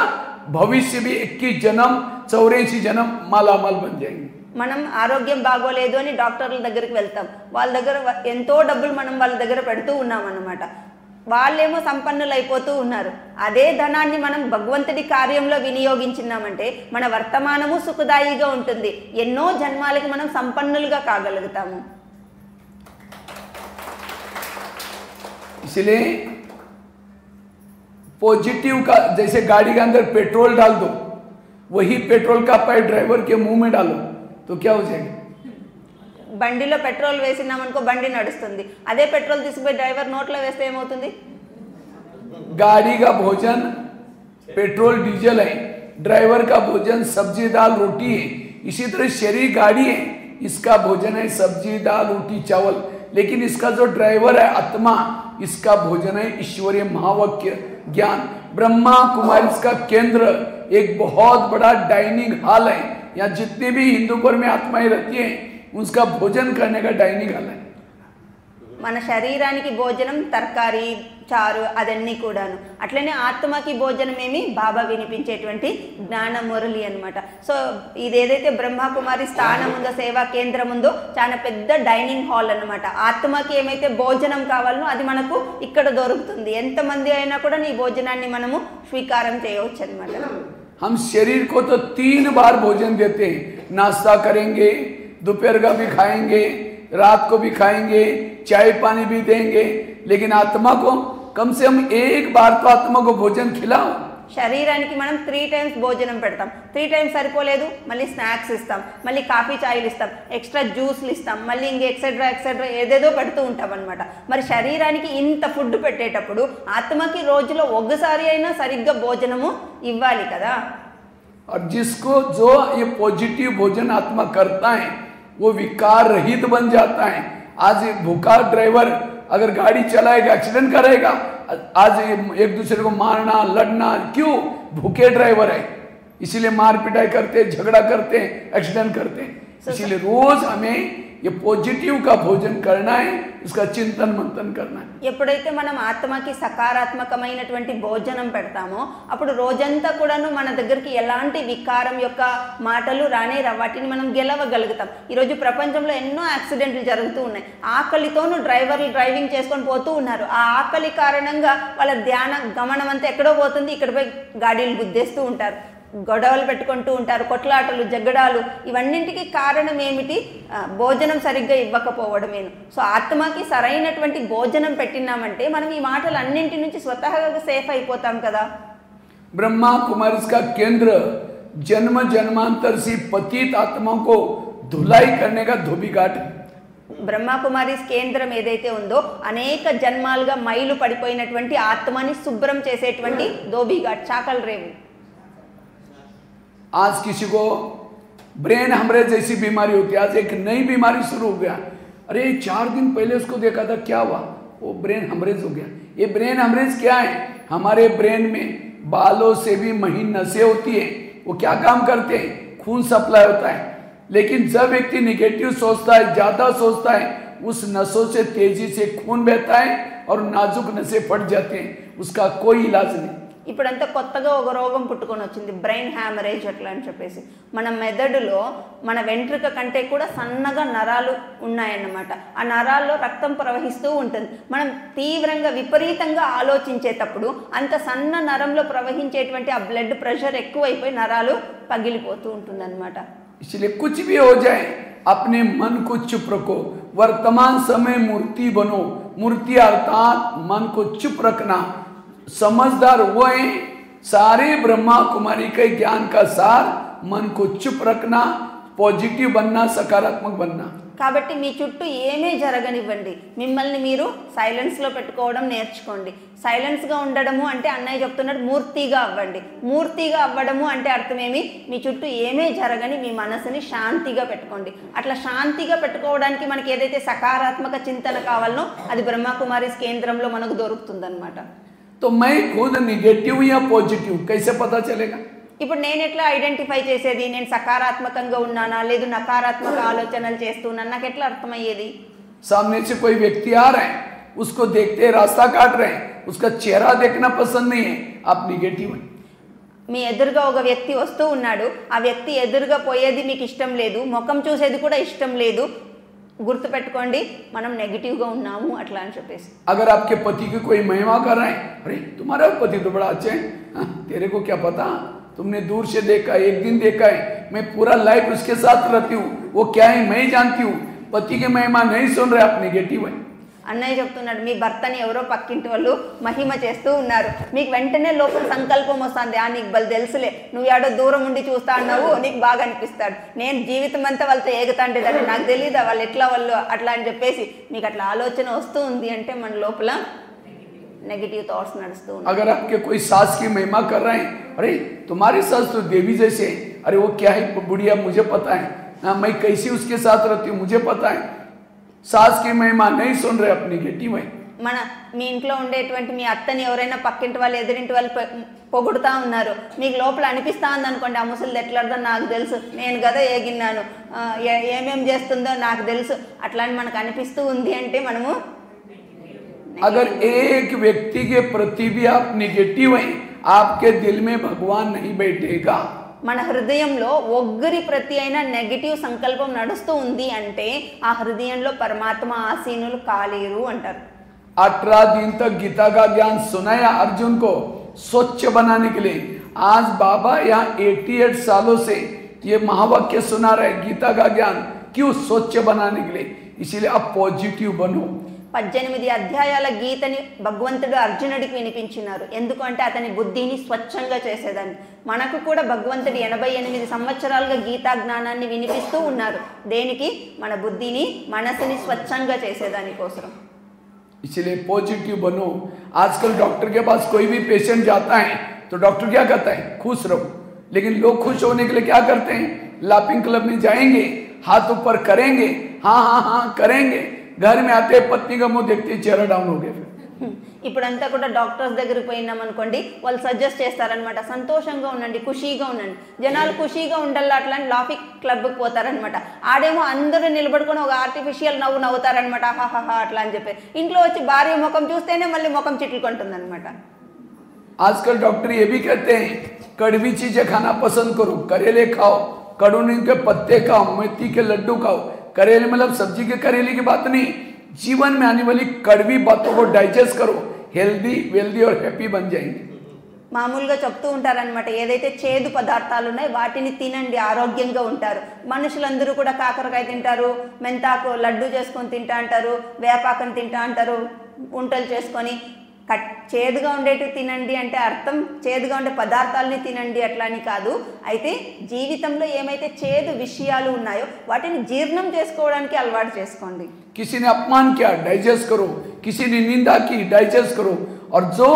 भविष्य भी 21 जन्म 84 जन्म मालामाल बन जाएंगे. మనం ఆరోగ్యం బాగోలేదు అని డాక్టర్ల దగ్గరికి వెళ్తాం, వాళ్ళ దగ్గర ఎంతో డబ్బులు మనం వాళ్ళ దగ్గర పెడుతూ ఉన్నాం అన్నమాట. వాళ్ళేమో సంపన్నులు అయిపోతూ ఉన్నారు. అదే ధనాన్ని మనం భగవంతుడి కార్యంలో వినియోగించినామంటే మన వర్తమానము సుఖదాయిగా ఉంటుంది, ఎన్నో జన్మాలకి మనం సంపన్నులుగా కాగలుగుతాము. इसलिए पॉजिटिव का, जैसे गाड़ी के अंदर पेट्रोल डाल दो, वही पेट्रोल का पाइप ड्राइवर के मुंह में डालो तो क्या हो जाएगा? బండిలో పెట్రోల్ వేసినామనుకో బండి నడుస్తుంది, అదే పెట్రోల్ తీసుకుపోయి డ్రైవర్ నోట్లో వేస్తే ఏమవుతుంది? गाड़ी का भोजन पेट्रोल डीजल है, ड्राइवर का भोजन सब्जी दाल रोटी है। इसी तरह शरीर गाड़ी है, इसका भोजन है सब्जी दाल रोटी चावल, लेकिन इसका जो ड्राइवर है आत्मा, इसका भोजन है ईश्वरीय महावाक्य ज्ञान। ब्रह्मा कुमारी का केंद्र एक बहुत बड़ा डाइनिंग हॉल है, यहाँ जितने भी हिंदूपुर में आत्माएं रहती हैं उसका भोजन करने का डाइनिंग हॉल है. మన శరీరానికి భోజనం తర్కారీ చారు అదన్నీ కూడాను, అట్లనే ఆత్మకి భోజనం ఏమి బాబా వినిపించేటువంటి జ్ఞాన మురళి అనమాట. సో ఇదేదైతే బ్రహ్మకుమారి స్థానం ఉందో, సేవా కేంద్రం ఉందో, చాలా పెద్ద డైనింగ్ హాల్ అనమాట. ఆత్మకి ఏమైతే భోజనం కావాలనో అది మనకు ఇక్కడ దొరుకుతుంది. ఎంతమంది అయినా కూడా నీ భోజనాన్ని మనము స్వీకారం చేయవచ్చు అనమాట. हम शरीर को तो 3 बार भोजन देते हैं, नाश्ता करेंगे, दोपहर का भी खाएंगे, रात को भी खाएंगे, चाय पानी भी देंगे, लेकिन आत्मा को कम से कम एक बार तो आत्मा को भोजन खिलाओ. శరీరానికి మనం 3 times భోజనం పెడతాం, 3 times సరిపోలేదు మళ్ళీ స్నాక్స్ ఇస్తాం, మళ్ళీ కాఫీ చాయ్లు ఇస్తాం, ఎక్స్ట్రా జ్యూస్లు ఇస్తాం, మళ్ళీ ఇంక ఎక్సెట్రా ఎక్సెట్రా ఏదేదో పెడుతూ ఉంటాం అనమాట. మరి శరీరానికి ఇంత ఫుడ్ పెట్టేటప్పుడు ఆత్మకి రోజులో ఒక్కసారి అయినా సరిగ్గా భోజనము ఇవ్వాలి కదా. और जिसको जो ये पॉजिटिव भोजन आत्मा करता है वो विकार रहित बन जाता है। आज एक भूखा ड्राइवर अगर गाड़ी चलाएगा एक्सीडेंट करेगा, आज एक दूसरे को मारना लड़ना, क्यों? भूखे ड्राइवर है, इसीलिए मार पिटाई करते, झगड़ा करते, एक्सीडेंट करते। इसीलिए रोज हमें ये पॉजिटिव का भोजन करना है, इसका చింతన మంతన్ करना है। ఎప్పుడైతే మనం ఆత్మకి సకారాత్మకమైనటువంటి భోజనం పెడతామో అప్పుడు రోజంతా కూడాను మన దగ్గరికి ఎలాంటి వికారం యొక్క మాటలు రానే రా, వాటిని మనం గెలవగలుగుతాం। ఈరోజు ప్రపంచంలో ఎన్నో యాక్సిడెంట్లు జరుగుతూ ఉన్నాయి, ఆకలితోనూ డ్రైవర్లు డ్రైవింగ్ చేసుకొని పోతూ ఉన్నారు। ఆ ఆకలి కారణంగా వాళ్ళ ధ్యాన గమనం అంతా ఎక్కడో పోతుంది, ఇక్కడ పోయి గాడీలు గుద్దేస్తూ ఉంటారు, గొడవలు పెట్టుకుంటూ ఉంటారు, కొట్లాటలు జగడాలు। ఇవన్నింటికి కారణం ఏమిటి? భోజనం సరిగ్గా ఇవ్వకపోవడమేను। సో ఆత్మకి సరైనటువంటి భోజనం పెట్టినామంటే మనం ఈ మాటలు అన్నింటి నుంచి స్వతహాగా సేఫ్ అయిపోతాం కదా। ब्रह्मा कुमारी का केंद्र जन्म जन्मांतर से पतित आत्मा को धुलाई करने का धोबी घाट है। బ్రహ్మకుమారీస్ కేంద్రం ఏదైతే ఉందో అనేక జన్మాలుగా మైలు పడిపోయినటువంటి ఆత్మని శుభ్రం చేసేటువంటి ధోబీఘాట్, చాకల్ రేవు। आज किसी को ब्रेन हेमरेज जैसी बीमारी होती है, आज एक नई बीमारी शुरू हो गया। अरे 4 दिन पहले उसको देखा था, क्या हुआ? वो ब्रेन हेमरेज हो गया। ये ब्रेन हेमरेज क्या है? हमारे ब्रेन में बालों से भी महीन नसें होती है, वो क्या काम करते हैं? खून सप्लाई होता है। लेकिन जब व्यक्ति निगेटिव सोचता है, ज्यादा सोचता है, उस नसों से तेजी से खून बहता है और नाजुक नसें फट जाते हैं, उसका कोई इलाज नहीं। ఇప్పుడంతా కొత్తగా ఒక రోగం పుట్టుకొని వచ్చింది, బ్రెయిన్ హ్యామరేజ్ అట్లా అని చెప్పేసి। మన మెదడులో మన వెంట్రుక కంటే కూడా సన్నగా నరాలు ఉన్నాయన్నమాట। ఆ నరాల్లో రక్తం ప్రవహిస్తూ ఉంటుంది। మనం తీవ్రంగా విపరీతంగా ఆలోచించేటప్పుడు అంత సన్న నరంలో ప్రవహించేటువంటి ఆ బ్లడ్ ప్రెషర్ ఎక్కువైపోయి నరాలు పగిలిపోతూ ఉంటుందన్నమాట। इसलिए कुछ भी हो जाए अपने मन को चुप रखो, वर्तमान समय मूर्ति बनो। मूर्ति अर्थात मन को चुप रखना। समझदार वो है, सारे ब्रह्मा कुमारी के ज्ञान का सार मन को चुप रखना, पॉजिटिव बनना, सकारात्मक बनना। కాబట్టి మీ చుట్టూ ఏమీ జరగనివ్వండి, మిమ్మల్ని మీరు సైలెన్స్లో పెట్టుకోవడం నేర్చుకోండి। సైలెన్స్గా ఉండడము అంటే అన్నయ్య చెప్తున్నాడు మూర్తిగా అవ్వండి। మూర్తిగా అవ్వడము అంటే అర్థమేమి? మీ చుట్టూ ఏమీ జరగని మీ మనసుని శాంతిగా పెట్టుకోండి। అట్లా శాంతిగా పెట్టుకోవడానికి మనకి ఏదైతే సకారాత్మక చింతన కావాలనో అది బ్రహ్మకుమారీస్ కేంద్రంలో మనకు దొరుకుతుందన్నమాట। तो मैं खुद निगेटिव या पॉजिटिव कैसे पता चलेगा? ఇప్పుడు నేను ఎట్లా ఐడెంటిఫై చేసేది? నేను సకారాత్మకంగా ఉన్నానా లేదు నకారాత్మక ఆలోచనలు చేస్తున్నానా, నాకు ఎట్లా అర్థమయ్యేది? सामने से कोई व्यक्ति आ रहा है, उसको देखते रास्ता काट रहे हैं, उसका चेहरा देखना पसंद नहीं है, आप निगेटिव है। మీ ఎదురుగా ఒక వ్యక్తి వస్తూ ఉన్నాడు, ఆ వ్యక్తి ఎదురుగా పోయేది మీకు ఇష్టం లేదు, ముఖం చూసేది కూడా ఇష్టం లేదు, గుర్తుపెట్టుకోండి మనం నెగిటివ్గా ఉన్నాము అట్లా అని చెప్పేసి। अगर आपके पति की कोई महिमा कर रहे हैं, अरे तुम्हारा पति तो बड़ा अच्छा है, तेरे को क्या पता, तुमने दूर से देखा, एक दिन देखा है, मैं पूरा लाइफ उसके साथ रहती हूँ, वो क्या है मैं जानती हूँ। पति की महिमा नहीं सुन रहे, आप नेगेटिव है। అన్నయ్య చెప్తున్నాడు, మీ భర్తని ఎవరో పక్కింటి వాళ్ళు మహిమ చేస్తూ ఉన్నారు, మీకు వెంటనే లోపల సంకల్పం వస్తుంది, నీకు బలి తెలుసులే, నువ్వు ఏడో దూరం ఉండి చూస్తా అన్నావు, నీకు బాగా అనిపిస్తాడు, నేను జీవితం అంతా వాళ్ళతో ఏగుతాంటేదాన్ని, నాకు తెలియదా వాళ్ళు ఎట్లా వాళ్ళు అట్లా అని చెప్పేసి మీకు అట్లా ఆలోచన వస్తూ ఉంది అంటే మన లోపల नेगेटिव थॉट्स नड़स्तू। अगर आपके कोई सास की महिमा कर रहे हैं, अरे तुम्हारी सास तो देवी जैसे है, अरे वो क्या है बुढ़िया मुझे पता है, मैं कैसी उसके साथ रहती हूँ मुझे पता है, सास की महिमा नहीं सुन रहे, आप नेगेटिव है। మన మీ ఇంట్లో ఉండేటువంటి మీ అత్తని ఎవరైనా పక్కింటి వాళ్ళు ఎదురింటి వాళ్ళు పొగుడుతూ ఉన్నారు, మీకు లోపల అనిపిస్తూ ఉందనుకోండి, ఆ ముసలిది ఎట్లాడదో నాకు తెలుసు, నేను కదా ఏగిన్నాను, ఏమేం చేస్తుందో నాకు తెలుసు అట్లా అని మనకు అనిపిస్తూ ఉంది అంటే మనము। अगर एक व्यक्ति के प्रति भी आप निगेटिव हैं, आपके दिल में भगवान नहीं बैठेगा। మన హృదయంలో ఒగ్గరి ప్రతి అయినా నెగటివ్ సంకల్పం నడుస్తూ ఉంది అంటే ఆ హృదయంలో పరమాత్మ ఆసీనులు కాలేరు అంటారు। 18 दिन तक गीता का ज्ञान सुनाया अर्जुन को स्वच्छ बनाने के लिए। आज बाबा यहाँ 88 सालों से ये महावाक्य सुना रहे, गीता का ज्ञान क्यों? स्वच्छ बनाने के लिए। इसीलिए आप पॉजिटिव बनो। 18 అధ్యాయాల గీతని భగవంతుడు అర్జునుడికి వినిపించినారు, ఎందుకంటే అతని బుద్ధిని స్వచ్ఛంగా చేసేదాన్ని। మనకు కూడా భగవంతుడు 88 సంవత్సరాలుగా గీతా జ్ఞానాన్ని వినిపిస్తూ ఉన్నారు, దేనికి? మన బుద్ధిని మనసుని స్వచ్ఛంగా చేసేదాని కోసం। इसलिए पॉजिटिव बनो। आजकल डॉक्टर के पास कोई भी पेशेंट जाता है तो डॉक्टर क्या कहता है? खुश रहो। लेकिन लोग खुश होने के लिए क्या करते हैं? लाफिंग क्लब में जाएंगे, हाथ ऊपर करेंगे, हाँ हाँ हाँ करेंगे, घर में आते पत्नी का मुंह देखते चेहरा डाउन हो गया फिर। ఇప్పుడంతా కూడా డాక్టర్స్ దగ్గరికి పోయినాం అనుకోండి, వాళ్ళు సజెస్ట్ చేస్తారనమాట, సంతోషంగా ఉండండి, ఖుషీగా ఉండండి. జనాలు ఖుషీగా ఉండాలి అట్లా అని లాఫింగ్ క్లబ్కి పోతారనమాట. ఆడేమో అందరూ నిలబడుకొని ఒక ఆర్టిఫిషియల్ నవ్వు నవ్వుతారనమాట, హాహాహా అట్లా అని చెప్పి. ఇంట్లో వచ్చి భార్య ముఖం చూస్తేనే మళ్ళీ ముఖం చిట్లుకుంటుందన్నమాట. आजकल डॉक्टर ये भी कहते हैं कड़वी चीजें खाना पसंद करो, करेले खाओ, कड़ूनी के पत्ते खाओ, मेथी के लड्डू खाओ. करेले मतलब सब्जी के करेले की बात नहीं, जीवन में आने वाली कड़वी बातों को डाइजेस्ट करो, हेल्दी वेल्दी और हैप्पी बन जाएंगे. మామూలుగా చెప్తూ ఉంటారనమాట, ఏదైతే చేదు పదార్థాలు ఉన్నాయో వాటిని తినండి, ఆరోగ్యంగా ఉంటారు. మనుషులందరూ కూడా కాకరకాయ తింటారు, మెంతాకు లడ్డు చేసుకొని తింటా అంటారు, వేపాకం తింటా అంటారు, వంటలు చేసుకొని. చేదుగా ఉండేటివి తినండి అంటే అర్థం చేదుగా ఉండే పదార్థాలని తినండి అట్లా అని కాదు. అయితే జీవితంలో ఏమైతే చేదు విషయాలు ఉన్నాయో వాటిని జీర్ణం చేసుకోవడానికి అలవాటు చేసుకోండి. किसी ने अपमान किया डाइजेस्ट करो, किसी ने निंदा की डाइजेस्ट करो, और जो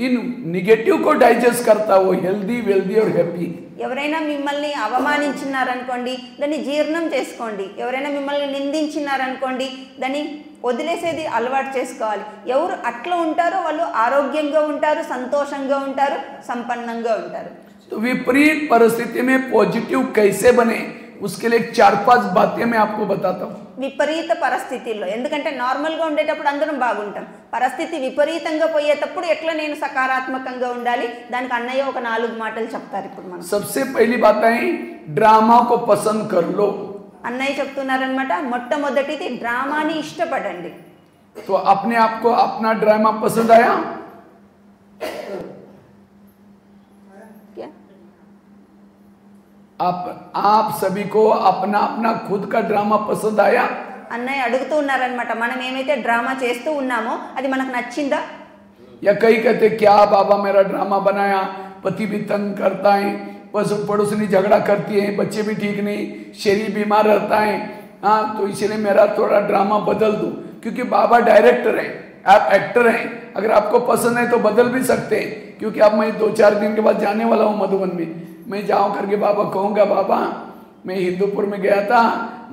इन निगेटिव को डाइजेस्ट करता है वो हेल्दी वेल्दी और हैप्पी. ఎవరైనా మిమ్మల్ని అవమానించినారనుకోండి, దాన్ని జీర్ణం చేసుకోండి. ఎవరైనా మిమ్మల్ని నిందించినారనుకోండి, దాన్ని వదిలేసేది అలవాటు చేసుకోవాలి. ఎవరు అట్లా ఉంటారో వాళ్ళు ఆరోగ్యంగా ఉంటారు, సంతోషంగా ఉంటారు, సంపన్నంగా ఉంటారు. तो विपरीत परिस्थिति में पॉजिटिव कैसे बने उसके लिए 4-5 बातें मैं आपको बताता हूँ. విపరీత పరిస్థితుల్లో, ఎందుకంటే నార్మల్గా ఉండేటప్పుడు అందరం బాగుంటాం, పరిస్థితి విపరీతంగా పోయేటప్పుడు ఎట్లా నేను సకారాత్మకంగా ఉండాలి, దానికి అన్నయ్య ఒక 4 మాటలు చెప్తారు ఇప్పుడు మనం. सबसे पहली बात है ड्रामा को पसंद कर लो. అన్నయ్య చెప్తున్నారనమాట, మొట్టమొదటిది డ్రామాని ఇష్టపడండి. तो अपने आप को अपना ड्रामा पसंद आया? आप सभी को अपना अपना खुद का ड्रामा पसंद आया? అన్నయ్య అడుగుతూ ఉన్నారనమాట, మనం ఏమైతే డ్రామా చేస్తూ ఉన్నామో అది మనకు నచ్చిందా? या कई कहते क्या बाबा मेरा ड्रामा बनाया, पति भी तंग करता है, पड़ोसनी झगड़ा करती है, बच्चे भी ठीक नहीं, शरीर बीमार रहता है, हाँ तो इसलिए मेरा थोड़ा ड्रामा बदल दो. क्योंकि बाबा डायरेक्टर है, आप एक्टर हैं. अगर आपको पसंद है तो बदल भी सकते हैं. क्योंकि अब मैं 2-4 दिन के बाद जाने वाला हूँ मधुबन में. मैं जाऊँ करके बाबा कहूँगा, बाबा मैं हिंदूपुर में गया था,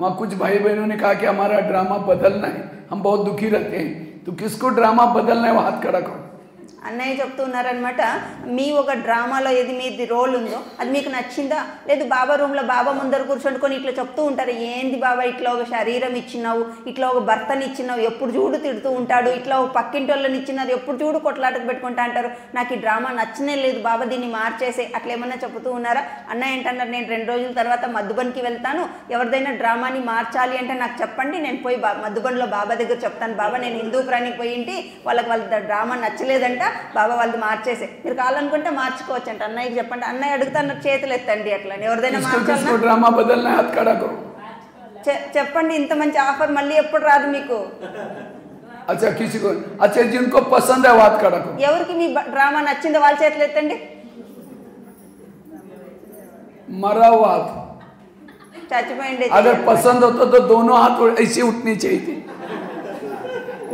वहाँ कुछ भाई बहनों ने कहा कि हमारा ड्रामा बदलना है, हम बहुत दुखी रहते हैं. तो किसको ड्रामा बदलना है वो हाथ खड़ा करो. అన్నయ్య చెప్తున్నారనమాట, మీ ఒక డ్రామాలో ఏది మీది రోల్ ఉందో అది మీకు నచ్చిందా? లేదు బాబా రూమ్లో బాబా ముందర కూర్చొని ఇట్లా చెప్తూ ఉంటారు, ఏంది బాబా ఇట్లా ఒక శరీరం ఇచ్చినావు, ఇట్లా ఒక భర్తని ఇచ్చినావు, ఎప్పుడు చూడు తిడుతూ ఉంటాడు, ఇట్లా ఒక పక్కింటి వాళ్ళని ఇచ్చినారు, ఎప్పుడు చూడు కొట్లాటకు పెట్టుకుంటా అంటారు, నాకు ఈ డ్రామా నచ్చనే లేదు బాబా, దీన్ని మార్చేసే, అట్లా ఏమన్నా చెబుతూ ఉన్నారా? అన్నయ్య ఏంటన్నారు, నేను 2 రోజుల తర్వాత మధుబన్కి వెళ్తాను, ఎవరిదైనా డ్రామాని మార్చాలి అంటే నాకు చెప్పండి, నేను పోయి మధుబన్లో బాబా దగ్గర చెప్తాను, బాబా నేను హిందూపురానికి పోయింటి, వాళ్ళ డ్రామా నచ్చలేదంట బాబా, వాళ్ళు మార్చేసే, మీరు కావాలనుకుంటే మార్చుకోవచ్చు అంట. అన్నయ్యకి చెప్పండి. అన్నయ్య అడుగుతాను, చేతులు ఎత్తండి అట్లా, ఎవరిదైనా చెప్పండి. ఇంత మంచి ఆఫర్ మళ్ళీ ఎప్పుడు రాదు మీకు. अच्छा किसी को अच्छा जिनको पसंद है बात करो. ఎవరికి మీ డ్రామా నచ్చిందో వాళ్ళ చేతులు ఎత్తండి. मरा हुआ हाथ, చచ్చిపోయింది. अगर पसंद होता तो दोनों हाथ ऐसे उठनी चाहिए.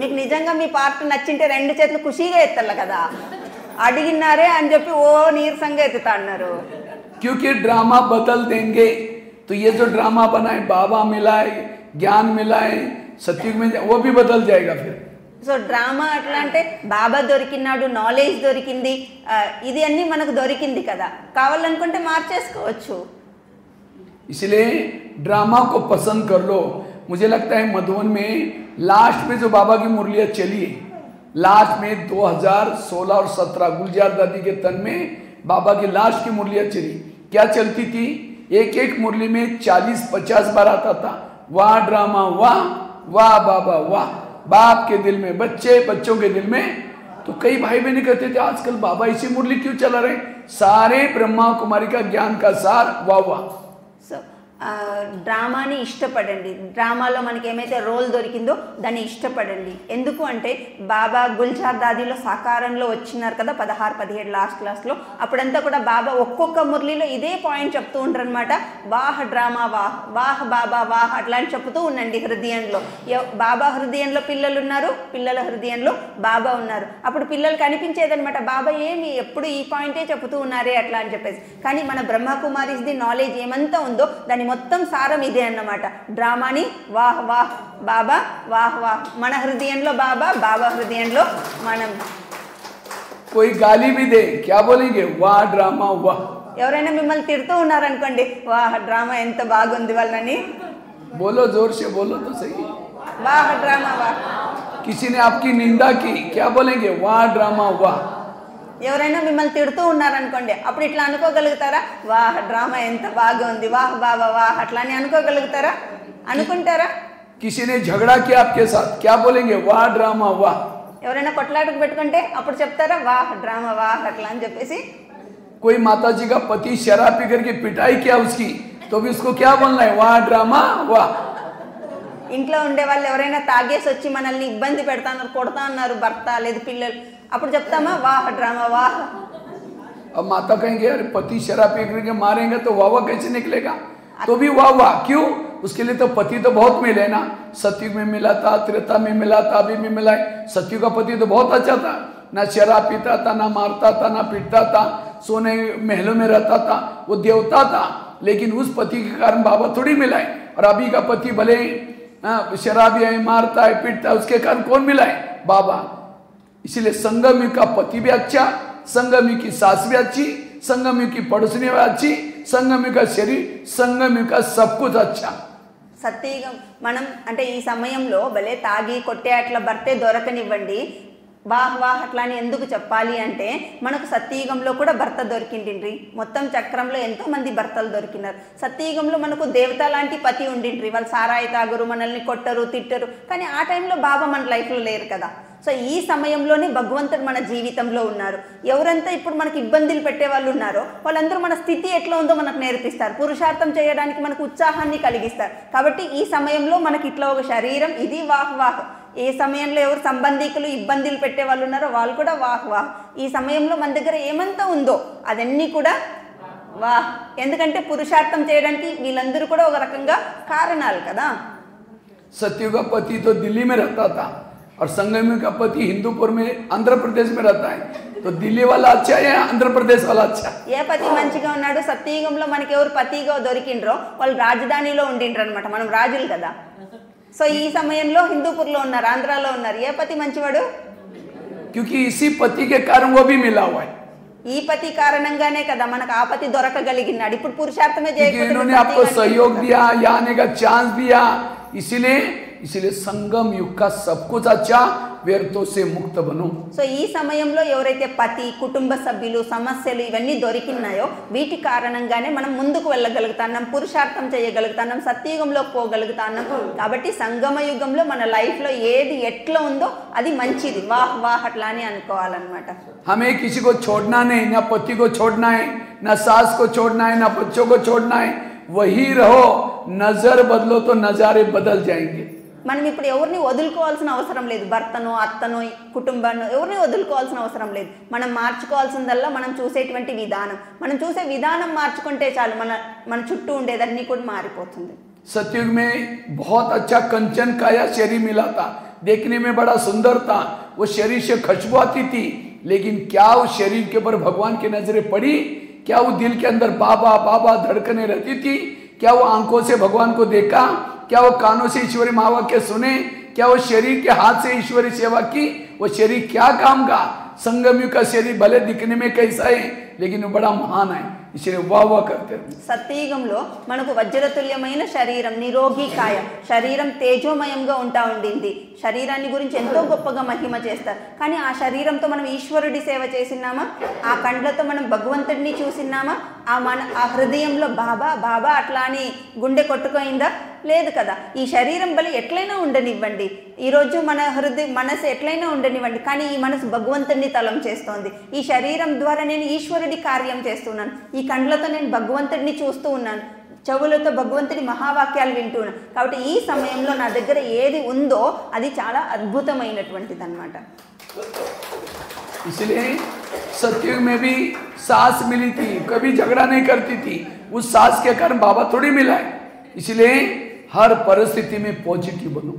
మీకు నిజంగా మీ పార్ట్ నచ్చింటే 2 చేతులు ఖుషీగా ఎత్తాలి కదా, అడిగినారే అని చెప్పి ఓ నీరసంగా ఎత్తుతా అన్నారు. क्योंकि ड्रामा बदल देंगे. तो ये जो ड्रामा बना है, बाबा मिला है, ज्ञान मिला है, सत्युग में वो भी बदल जाएगा फिर. సో డ్రామా అట్లా అంటే బాబా దొరికినాడు, నాలెడ్జ్ దొరికింది, ఇది అన్నీ మనకు దొరికింది కదా, కావాలనుకుంటే మార్చేసుకోవచ్చు. इसलिए ड्रामा को पसंद कर लो. मुझे लगता है मधुबन में लास्ट में जो बाबा की मुरलियाँ चली है, लास्ट में 2016 और 17 गुलजार दादी के तन में बाबा की लास्ट की मुरलियाँ चली. क्या चलती थी? एक मुरली में 40-50 बार आता था, वाह ड्रामा, वाह वाह बाबा, वाह बाप के दिल में, बच्चों के दिल में. तो कई भाई बहन कहते थे आजकल बाबा इसी मुरली क्यों चला रहे? सारे ब्रह्मा कुमारी का ज्ञान का सार, वाह वाह. సో డ్రామాని ఇష్టపడండి. డ్రామాలో మనకి ఏమైతే రోల్ దొరికిందో దాన్ని ఇష్టపడండి. ఎందుకు అంటే బాబా గుల్జార్ దాదీలో సాకారంలో వచ్చినారు కదా 16-17 లాస్ట్ క్లాస్లో, అప్పుడంతా కూడా బాబా ఒక్కొక్క మురళిలో ఇదే పాయింట్ చెప్తూ ఉంటారు అనమాట. వాహ్ డ్రామా, వాహ్ వాహ్ బాబా, వాహ్ అట్లా అని చెప్తూ ఉండండి. హృదయంలో బాబా హృదయంలో పిల్లలు ఉన్నారు, పిల్లల హృదయంలో బాబా ఉన్నారు. అప్పుడు పిల్లలకి అనిపించేదనమాట, బాబా ఏమి ఎప్పుడు ఈ పాయింటే చెప్తూ ఉన్నారే అట్లా అని చెప్పేసి. కానీ మన బ్రహ్మకుమారిస్ది నాలెడ్జ్ ఏమంతా ఉందో దాన్ని మొత్తం సారం ఇదే అన్నమాట. డ్రామాని వాహ్ వాహ్ బాబా, వాహ్ వాహ్ మన హృదయంలో బాబా, బాబా హృదయంలో మనం. कोई गाली भी दे क्या बोलेंगे, वाह ड्रामा वाह. ఎవరైనా మిమ్మల్ని తిడుతూ ఉన్నారనుకోండి, వాహ్ డ్రామా ఎంత బాగుంది వాళ్ళని. बोलो जोर से बोलो तो सही. वाह ड्रामा वाह. किसी ने आपकी निंदा की क्या बोलेंगे, वाह ड्रामा वाह. ఎవరైనా మిమ్మల్ని తిడుతూ ఉన్నారనుకోండి, అప్పుడు ఇట్లా అనుకోగలుగుతారా, వాహ్ డ్రామా ఎంత బాగుంది, వాహ్ బాబా వాహ్ అట్లా అని అనుకోగలుగుతారా, అనుకుంటారా? किसी ने झगड़ा किया आपके साथ क्या बोलेंगे, वाह ड्रामा वाह. ఎవరైనా కొట్లాటకు పెట్టుకుంటే అప్పుడు చెప్తారా, వాహ్ డ్రామా వాహ్ అట్లా అని చెప్పేసి. कोई माताजी का पति शराब पी करके पिटाई किया उसकी, तो भी उसको क्या बोलना है, वाह ड्रामा वाह. ఇంట్లో ఉండే వాళ్ళు ఎవరైనా తాగేసి వచ్చి మనల్ని ఇబ్బంది పెడతా ఉన్నారు, కొడతా ఉన్నారు భర్త లేదు పిల్లలు, అప్పుడు చెప్తామా, వాహ్ డ్రామా వాహ్. अब माता कहेंगे अरे पति शराब पी करके मारेंगे तो वाह वाह कैसे निकलेगा, तो भी वाह वाह. क्यों, उसके लिए तो पति तो बहुत मिले ना, सतयुग में मिला था, त्रेता में मिला था, अभी भी मिला है. सतयुग का पति तो बहुत अच्छा था, ना शराब पीता था, ना मारता था, ना पीटता था, सोने महलों में रहता था, वो देवता था. लेकिन उस पति के कारण बाबा थोड़ी मिला है. और अभी का पति भले शराबी है, मारता है, पीटता है, उसके कारण कौन मिला है, बाबा. इसलिए संगमी का पति भी अच्छा, संगमी की सास भी अच्छी, संगमी की पड़ोसनी भी अच्छी, संगमी का शरीर, संगमी का सब कुछ अच्छा. సత్యయుగం మనం అంటే ఈ సమయంలో భలే తాగి కొట్టే అట్లా భర్తే దొరకనివ్వండి, వాహ్ వాహ్ అట్లా అని ఎందుకు చెప్పాలి అంటే, మనకు సత్యయుగంలో కూడా భర్త దొరికిండ్రి. మొత్తం చక్రంలో ఎంతో మంది భర్తలు దొరికినారు. సత్యయుగంలో మనకు దేవత లాంటి పతి ఉండిండ్రి, వాళ్ళు సారాయి తాగురు, మనల్ని కొట్టరు తిట్టరు. కానీ ఆ టైంలో బాబా మన లైఫ్లో లేరు కదా. సో ఈ సమయంలోనే భగవంతుడు మన జీవితంలో ఉన్నారు. ఎవరంతా ఇప్పుడు మనకి ఇబ్బందులు పెట్టే వాళ్ళు ఉన్నారో వాళ్ళందరూ మన స్థితి ఎట్లా ఉందో మనకు నేర్పిస్తారు, పురుషార్థం చేయడానికి మనకు ఉత్సాహాన్ని కలిగిస్తారు. కాబట్టి ఈ సమయంలో మనకి ఇట్లా ఒక శరీరం, ఇది వాహ్ వాహ్. ఏ సమయంలో ఎవరు సంబంధికులు ఇబ్బందులు పెట్టే వాళ్ళు ఉన్నారో వాళ్ళు కూడా వాహ్ వాహ్. ఈ సమయంలో మన దగ్గర ఏమంతా ఉందో అదన్నీ కూడా వాహ్. ఎందుకంటే పురుషార్థం చేయడానికి వీళ్ళందరూ కూడా ఒక రకంగా కారణాలు కదా. सत्ययुग का पति तो दिल्ली में रहता था और संगमी का पति हिंदूपुर में आंध्र प्रदेश में रहता है, तो दिल्ली वाला अच्छा है या आंध्र प्रदेश वाला अच्छा? ఏ పతి మంచిగా ఉన్నాడు, సత్యయుగంలో మనకి ఎవరు పతిగా దొరికిండ్రో వాళ్ళు రాజధానిలో ఉండిండ్రు అనమాట, మనం రాజులు కదా. సో ఈ సమయంలో హిందూపూర్లో ఉన్నారు, ఆంధ్రాలో ఉన్నారు, ఏ పతి మంచివాడు? क्योंकि इसी पति के कारण वो भी मिला हुआ है. ఈ పతి కారణంగానే కదా మనకు ఆ పతి దొరకగలిగినాడు. ఇప్పుడు పురుషార్థమే क्योंकि इन्होंने आपको सहयोग दिया, या आने का चांस दिया, इसीलिए संगम युग का सब कुछ अच्छा, వ్యర్థం से ముక్త బను. సో ఈ సమయంలో ఎవరైతే పతి, కుటుంబ సభ్యులు, సమస్యలు ఇవన్నీ దొరికినాయో వీటి కారణంగానే మనం ముందుకు వెళ్ళగలుగుతాం, పురుషార్థం చేయగలుగుతాం, సత్యయుగంలోకి పోగలుగుతాం. కాబట్టి సంగమ యుగంలో మన లైఫ్లో ఏది ఎట్లా ఉందో అది మంచిది, వాహ్ వాహ్ అట్లా అని అనుకోవాలన్నమాట. हमें किसी को छोड़ना नहीं, ना पति को छोड़ना है, ना सास को छोड़ना है, ना बच्चों को छोड़ना है. वही रहो, नजर बदलो तो नजारे बदल जाएंगे. మనం ఇప్పుడు ఎవరిని వదులుకోవాల్సిన అవసరం లేదు, భర్తను, అత్తను, కుటుంబాన్ని ఎవరిని వదులుకోవాల్సిన అవసరం లేదు. మనం మార్చుకోవాల్సిందల్లా మనం చూసేటువంటి విధానం, మనం చూసే విధానం మార్చుకుంటే చాలు, మన చుట్టూ ఉండేదన్నీ కూడా మారిపోతుంది. सतयुग में बहुत अच्छा कंचन काया शरीर मिला था, देखने में बड़ा सुंदर था, वो शरीर से खुशबू आती थी. लेकिन क्या उस शरीर के ऊपर भगवान की नजरें पड़ी? क्या वो दिल के अंदर बाबा बाबा धड़कने रहती थी? क्या वो आंखों से भगवान को देखा? क्या वो कानों से ईश्वरी महावाक्य सुने? क्या वो शरीर के हाथ से ईश्वरी सेवा की? वो शरीर क्या काम का? संगम युग का शरीर भले दिखने में कैसा है, लेकिन वो बड़ा महान है, इसलिए वाह वाह करते हैं. సత్యయుగంలో మనకు వజ్రతుల్యమైన శరీరం, నిరోగి కాయ, శరీరం తేజోమయంగా ఉండింది. శరీరాన్ని గురించి ఎంతో గొప్పగా మహిమ చేస్తారు. కానీ ఆ శరీరంతో మనం ఈశ్వరుడి సేవ చేసినామా? ఆ కండ్లతో మనం భగవంతుడిని చూసినామా? ఆ హృదయంలో బాబా బాబా అట్లా అని గుండె కొట్టుకోయిందా? లేదు కదా. ఈ శరీరం బలి ఎట్లయినా ఉండనివ్వండి, ఈరోజు మన మనసు ఎట్లయినా ఉండనివ్వండి, కానీ ఈ మనసు భగవంతుడిని తలం చేస్తోంది. ఈ శరీరం ద్వారా నేను ఈశ్వరుడి కార్యం చేస్తున్నాను, ఈ కండ్లతో నేను భగవంతుడిని చూస్తూ ఉన్నాను, చెవులతో భగవంతుడి మహావాక్యాలు వింటున్నాను. కాబట్టి ఈ సమయంలో నా దగ్గర ఏది ఉందో అది చాలా అద్భుతమైనటువంటిది అన్నమాట. इसलिए सतयुग में भी सास मिली थी, कभी झगड़ा नहीं करती थी, उस सास के कारण बाबा थोड़ी मिला है. इसलिए हर परिस्थिति में पॉजिटिव बनो.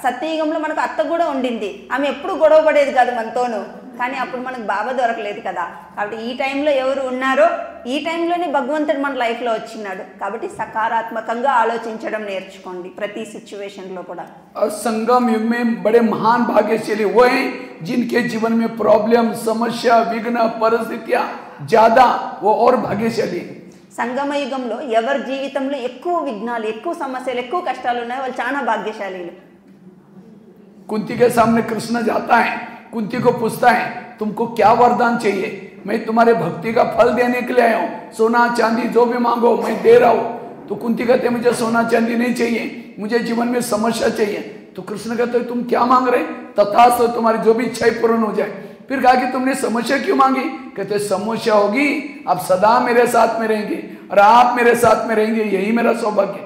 సత్యయుగంలో మనకు అత్త కూడా ఉండింది, ఆమె ఎప్పుడు గొడవ పడేది కాదు మనతోను. కానీ అప్పుడు మనకు బాబా దొరకలేదు కదా. కాబట్టి ఈ టైంలో ఎవరు ఉన్నారో ఈ టైంలోనే భగవంతుడు మన లైఫ్లో వచ్చినాడు. కాబట్టి సకారాత్మకంగా ఆలోచించడం నేర్చుకోండి ప్రతి సిచ్యువేషన్లో కూడా. संगम युग में बड़े महान भाग्यशाली वो हैं जिनके जीवन में प्रॉब्लम, समस्या, विघ्न, परिस्थितियां ज्यादा, वो और भाग्यशाली. సంగమ యుగంలో ఎవరి జీవితంలో ఎక్కువ విఘ్నాలు, ఎక్కువ సమస్యలు, ఎక్కువ కష్టాలు ఉన్నాయో వాళ్ళు చాలా భాగ్యశాలీలు. कुंती के सामने कृष्ण जाता है, कुंती को पूछता है तुमको क्या वरदान चाहिए, मैं तुम्हारे भक्ति का फल देने के लिए आया हूँ, सोना चांदी जो भी मांगो मैं दे रहा हूँ. तो कुंती कहते मुझे सोना चांदी नहीं चाहिए, मुझे जीवन में समस्या चाहिए. तो कृष्ण कहते तुम क्या मांग रहे, तथास्तु तुम्हारी जो भी इच्छाएं पूर्ण हो जाए. फिर कहा कि तुमने समस्या क्यों मांगी, कहते समस्या होगी आप सदा मेरे साथ में रहेंगे और आप मेरे साथ में रहेंगे, यही मेरा सौभाग्य.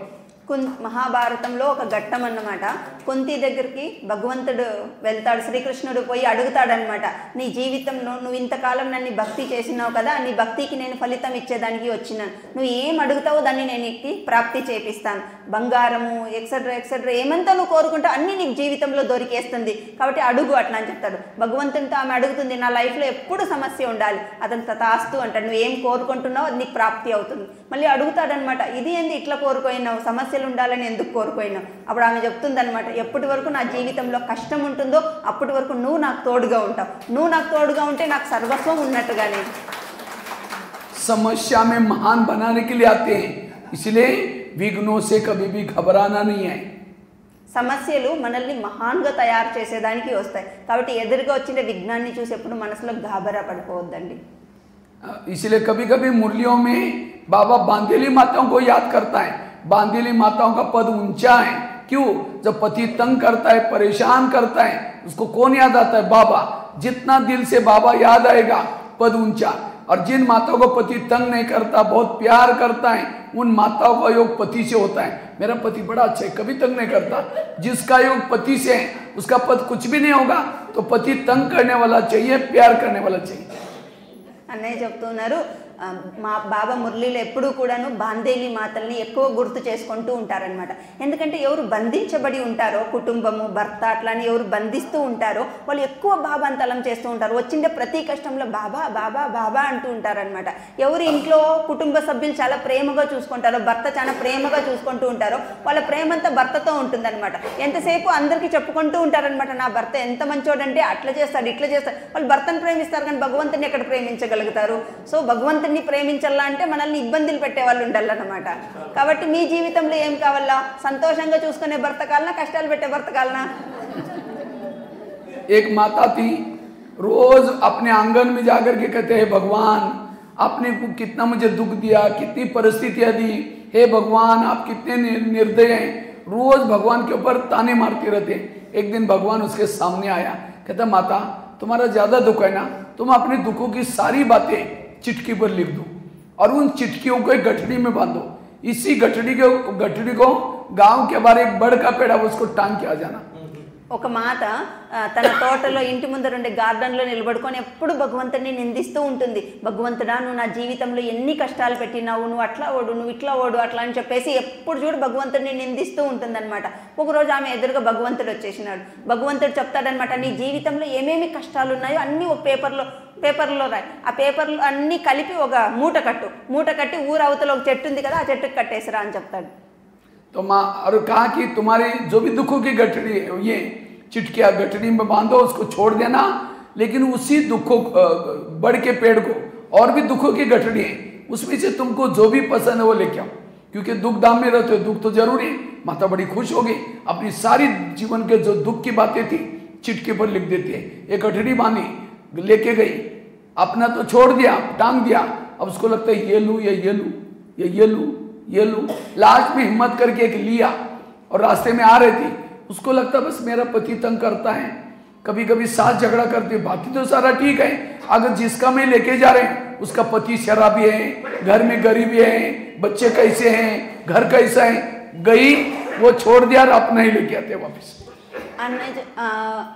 మహాభారతంలో ఒక ఘట్టం అన్నమాట. కుంతి దగ్గరికి భగవంతుడు వెళ్తాడు, శ్రీకృష్ణుడు పోయి అడుగుతాడనమాట, నీ జీవితంలో నువ్వు ఇంతకాలం నన్ను భక్తి చేసినావు కదా, నీ భక్తికి నేను ఫలితం ఇచ్చేదానికి వచ్చినాను, నువ్వు ఏం అడుగుతావో దాన్ని నేను నీకు ప్రాప్తి చేపిస్తాను, బంగారము ఎక్సెట్రా ఎక్సెట్రా ఏమంతా నువ్వు కోరుకుంటావు అన్నీ నీకు జీవితంలో దొరికేస్తుంది, కాబట్టి అడుగు అట్లా అని చెప్తాడు. భగవంతునితో ఆమె అడుగుతుంది, నా లైఫ్లో ఎప్పుడు సమస్య ఉండాలి, అతను తథాస్తు అంటాడు, నువ్వు ఏం కోరుకుంటున్నావు అది నీకు ప్రాప్తి అవుతుంది. మళ్ళీ అడుగుతాడనమాట, ఇది ఏంది ఇట్లా కోరుకోయినావు, సమస్యలు ఉండాలని ఎందుకు కోరుకోయినావు. అప్పుడు ఆమె చెప్తుందనమాట, ఎప్పటి వరకు నా జీవితంలో కష్టం ఉంటుందో అప్పటి వరకు నువ్వు నాకు తోడుగా ఉంటావు, నువ్వు నాకు తోడుగా ఉంటే నాకు సర్వస్వం ఉన్నట్టుగానే. समस्या में महान बनाने के लिए आते हैं, इसलिए विघ्नों से कभी भी घबराना नहीं है. సమస్యలు మనల్ని మహాన్గా తయారు చేసేదానికి వస్తాయి, కాబట్టి ఎదురుగా వచ్చిన విఘ్నాన్ని చూసి ఎప్పుడు మనసులో గాబరా పడిపోవద్దండి. इसलिए कभी कभी मुरलियों में बाबा बांदेली माताओं को याद करता है. बांदेली माताओं का पद ऊंचा है, क्यों, जब पति तंग करता है, परेशान करता है, उसको कौन याद आता है, बाबा. जितना दिल से बाबा याद आएगा पद ऊंचा. और जिन माताओं को पति तंग नहीं करता, बहुत प्यार करता है, उन माताओं का योग पति से होता है. मेरा पति बड़ा अच्छा है, कभी तंग नहीं करता. जिसका योग पति से है उसका पद कुछ भी नहीं होगा. तो पति तंग करने वाला चाहिए, प्यार करने वाला चाहिए. అన్నయ్య చెప్తున్నారు, మా బాబా మురళీలో ఎప్పుడూ కూడాను బాందేలి మాతల్ని ఎక్కువ గుర్తు చేసుకుంటూ ఉంటారనమాట. ఎందుకంటే ఎవరు బంధించబడి ఉంటారో, కుటుంబము, భర్త అట్లాని ఎవరు బంధిస్తూ ఉంటారో వాళ్ళు ఎక్కువ బాబా అంతలం చేస్తూ ఉంటారు. వచ్చిండే ప్రతి కష్టంలో బాబా బాబా బాబా అంటూ ఉంటారనమాట. ఎవరి ఇంట్లో కుటుంబ సభ్యులు చాలా ప్రేమగా చూసుకుంటారో, భర్త చాలా ప్రేమగా చూసుకుంటూ ఉంటారో వాళ్ళ ప్రేమంతా భర్తతో ఉంటుందన్నమాట. ఎంతసేపు అందరికీ చెప్పుకుంటూ ఉంటారనమాట, నా భర్త ఎంత మంచోడంటే అట్లా చేస్తాడు ఇట్లా చేస్తాడు. వాళ్ళు భర్తను ప్రేమిస్తారు కానీ భగవంతుని ఎక్కడ ప్రేమించగలుగుతారు. సో భగవంతుని ప్రేమించాలా అంటే మనల్ని ఇబ్బందులు పెట్టే వాళ్ళు ఉండాలన్నమాట. కాబట్టి మీ జీవితంలో ఏం కావాలా, సంతోషంగా చూసుకునే భర్త కాలనా, కష్టాలు పెట్టే భర్త కాలనా. एक माता थी, रोज अपने आंगन में जाकर के कहते हैं भगवान आपने कितना मुझे दुख दिया, कितनी परिस्थितियां दी, हे भगवान आप कितने निर्दय हैं. रोज भगवान के ऊपर ताने मारते रहते. एक दिन भगवान उसके सामने आया, कहता माता तुम्हारा ज्यादा दुख है ना, तुम अपने दुखों की सारी बातें चिटकी पर लिख दो और उन चिटकियों को एक गठड़ी में बांधो. इसी गठड़ी को गांव के बाहर एक बड़ का पेड़ है उसको टांग के आ जाना. ఒక మాత తన తోటలో ఇంటి ముందర ఉండే గార్డెన్లో నిలబడుకొని ఎప్పుడు భగవంతుడిని నిందిస్తూ ఉంటుంది. భగవంతుడా నువ్వు నా జీవితంలో ఎన్ని కష్టాలు పెట్టినావు, నువ్వు అట్లా ఓడు, నువ్వు ఇట్లా ఓడు అట్లా అని చెప్పేసి ఎప్పుడు చూడు భగవంతుడిని నిందిస్తూ ఉంటుందన్నమాట. ఒకరోజు ఆమె ఎదురుగా భగవంతుడు వచ్చేసినాడు. భగవంతుడు చెప్తాడనమాట, నీ జీవితంలో ఏమేమి కష్టాలు ఉన్నాయో అన్నీ ఒక పేపర్లో రాయి, ఆ పేపర్లు అన్నీ కలిపి ఒక మూట కట్టి ఊరు అవతల ఒక చెట్టు ఉంది కదా ఆ చెట్టుకు కట్టేసిరా అని చెప్తాడు. तो माँ और कहा कि तुम्हारी जो भी दुखों की गठड़ी है ये चिटकिया गठड़ी में बांधो, उसको छोड़ देना, लेकिन उसी दुखों बढ़ के पेड़ को और भी दुखों की गठड़ी है उसमें से तुमको जो भी पसंद है वो लेके आओ, क्योंकि दुख धाम में रहते हो, दुख तो जरूरी है. माता बड़ी खुश हो गई, अपनी सारी जीवन के जो दुख की बातें थी चिटके पर लिख देती है. एक गठड़ी बांधी लेके गई, अपना तो छोड़ दिया, टांग दिया. अब उसको लगता है ये लूँ ये लूँ. लास्ट में हिम्मत करके एक लिया और रास्ते में आ रही थी. उसको लगता बस मेरा पति तंग करता है, कभी कभी साथ झगड़ा करती है, बाकी तो सारा ठीक है. अगर जिसका मैं लेके जा रहे हैं उसका पति शराबी है, घर में गरीबी है, बच्चे कैसे हैं, घर कैसा है, गई वो छोड़ दिया और अपना ही लेके आते वापस.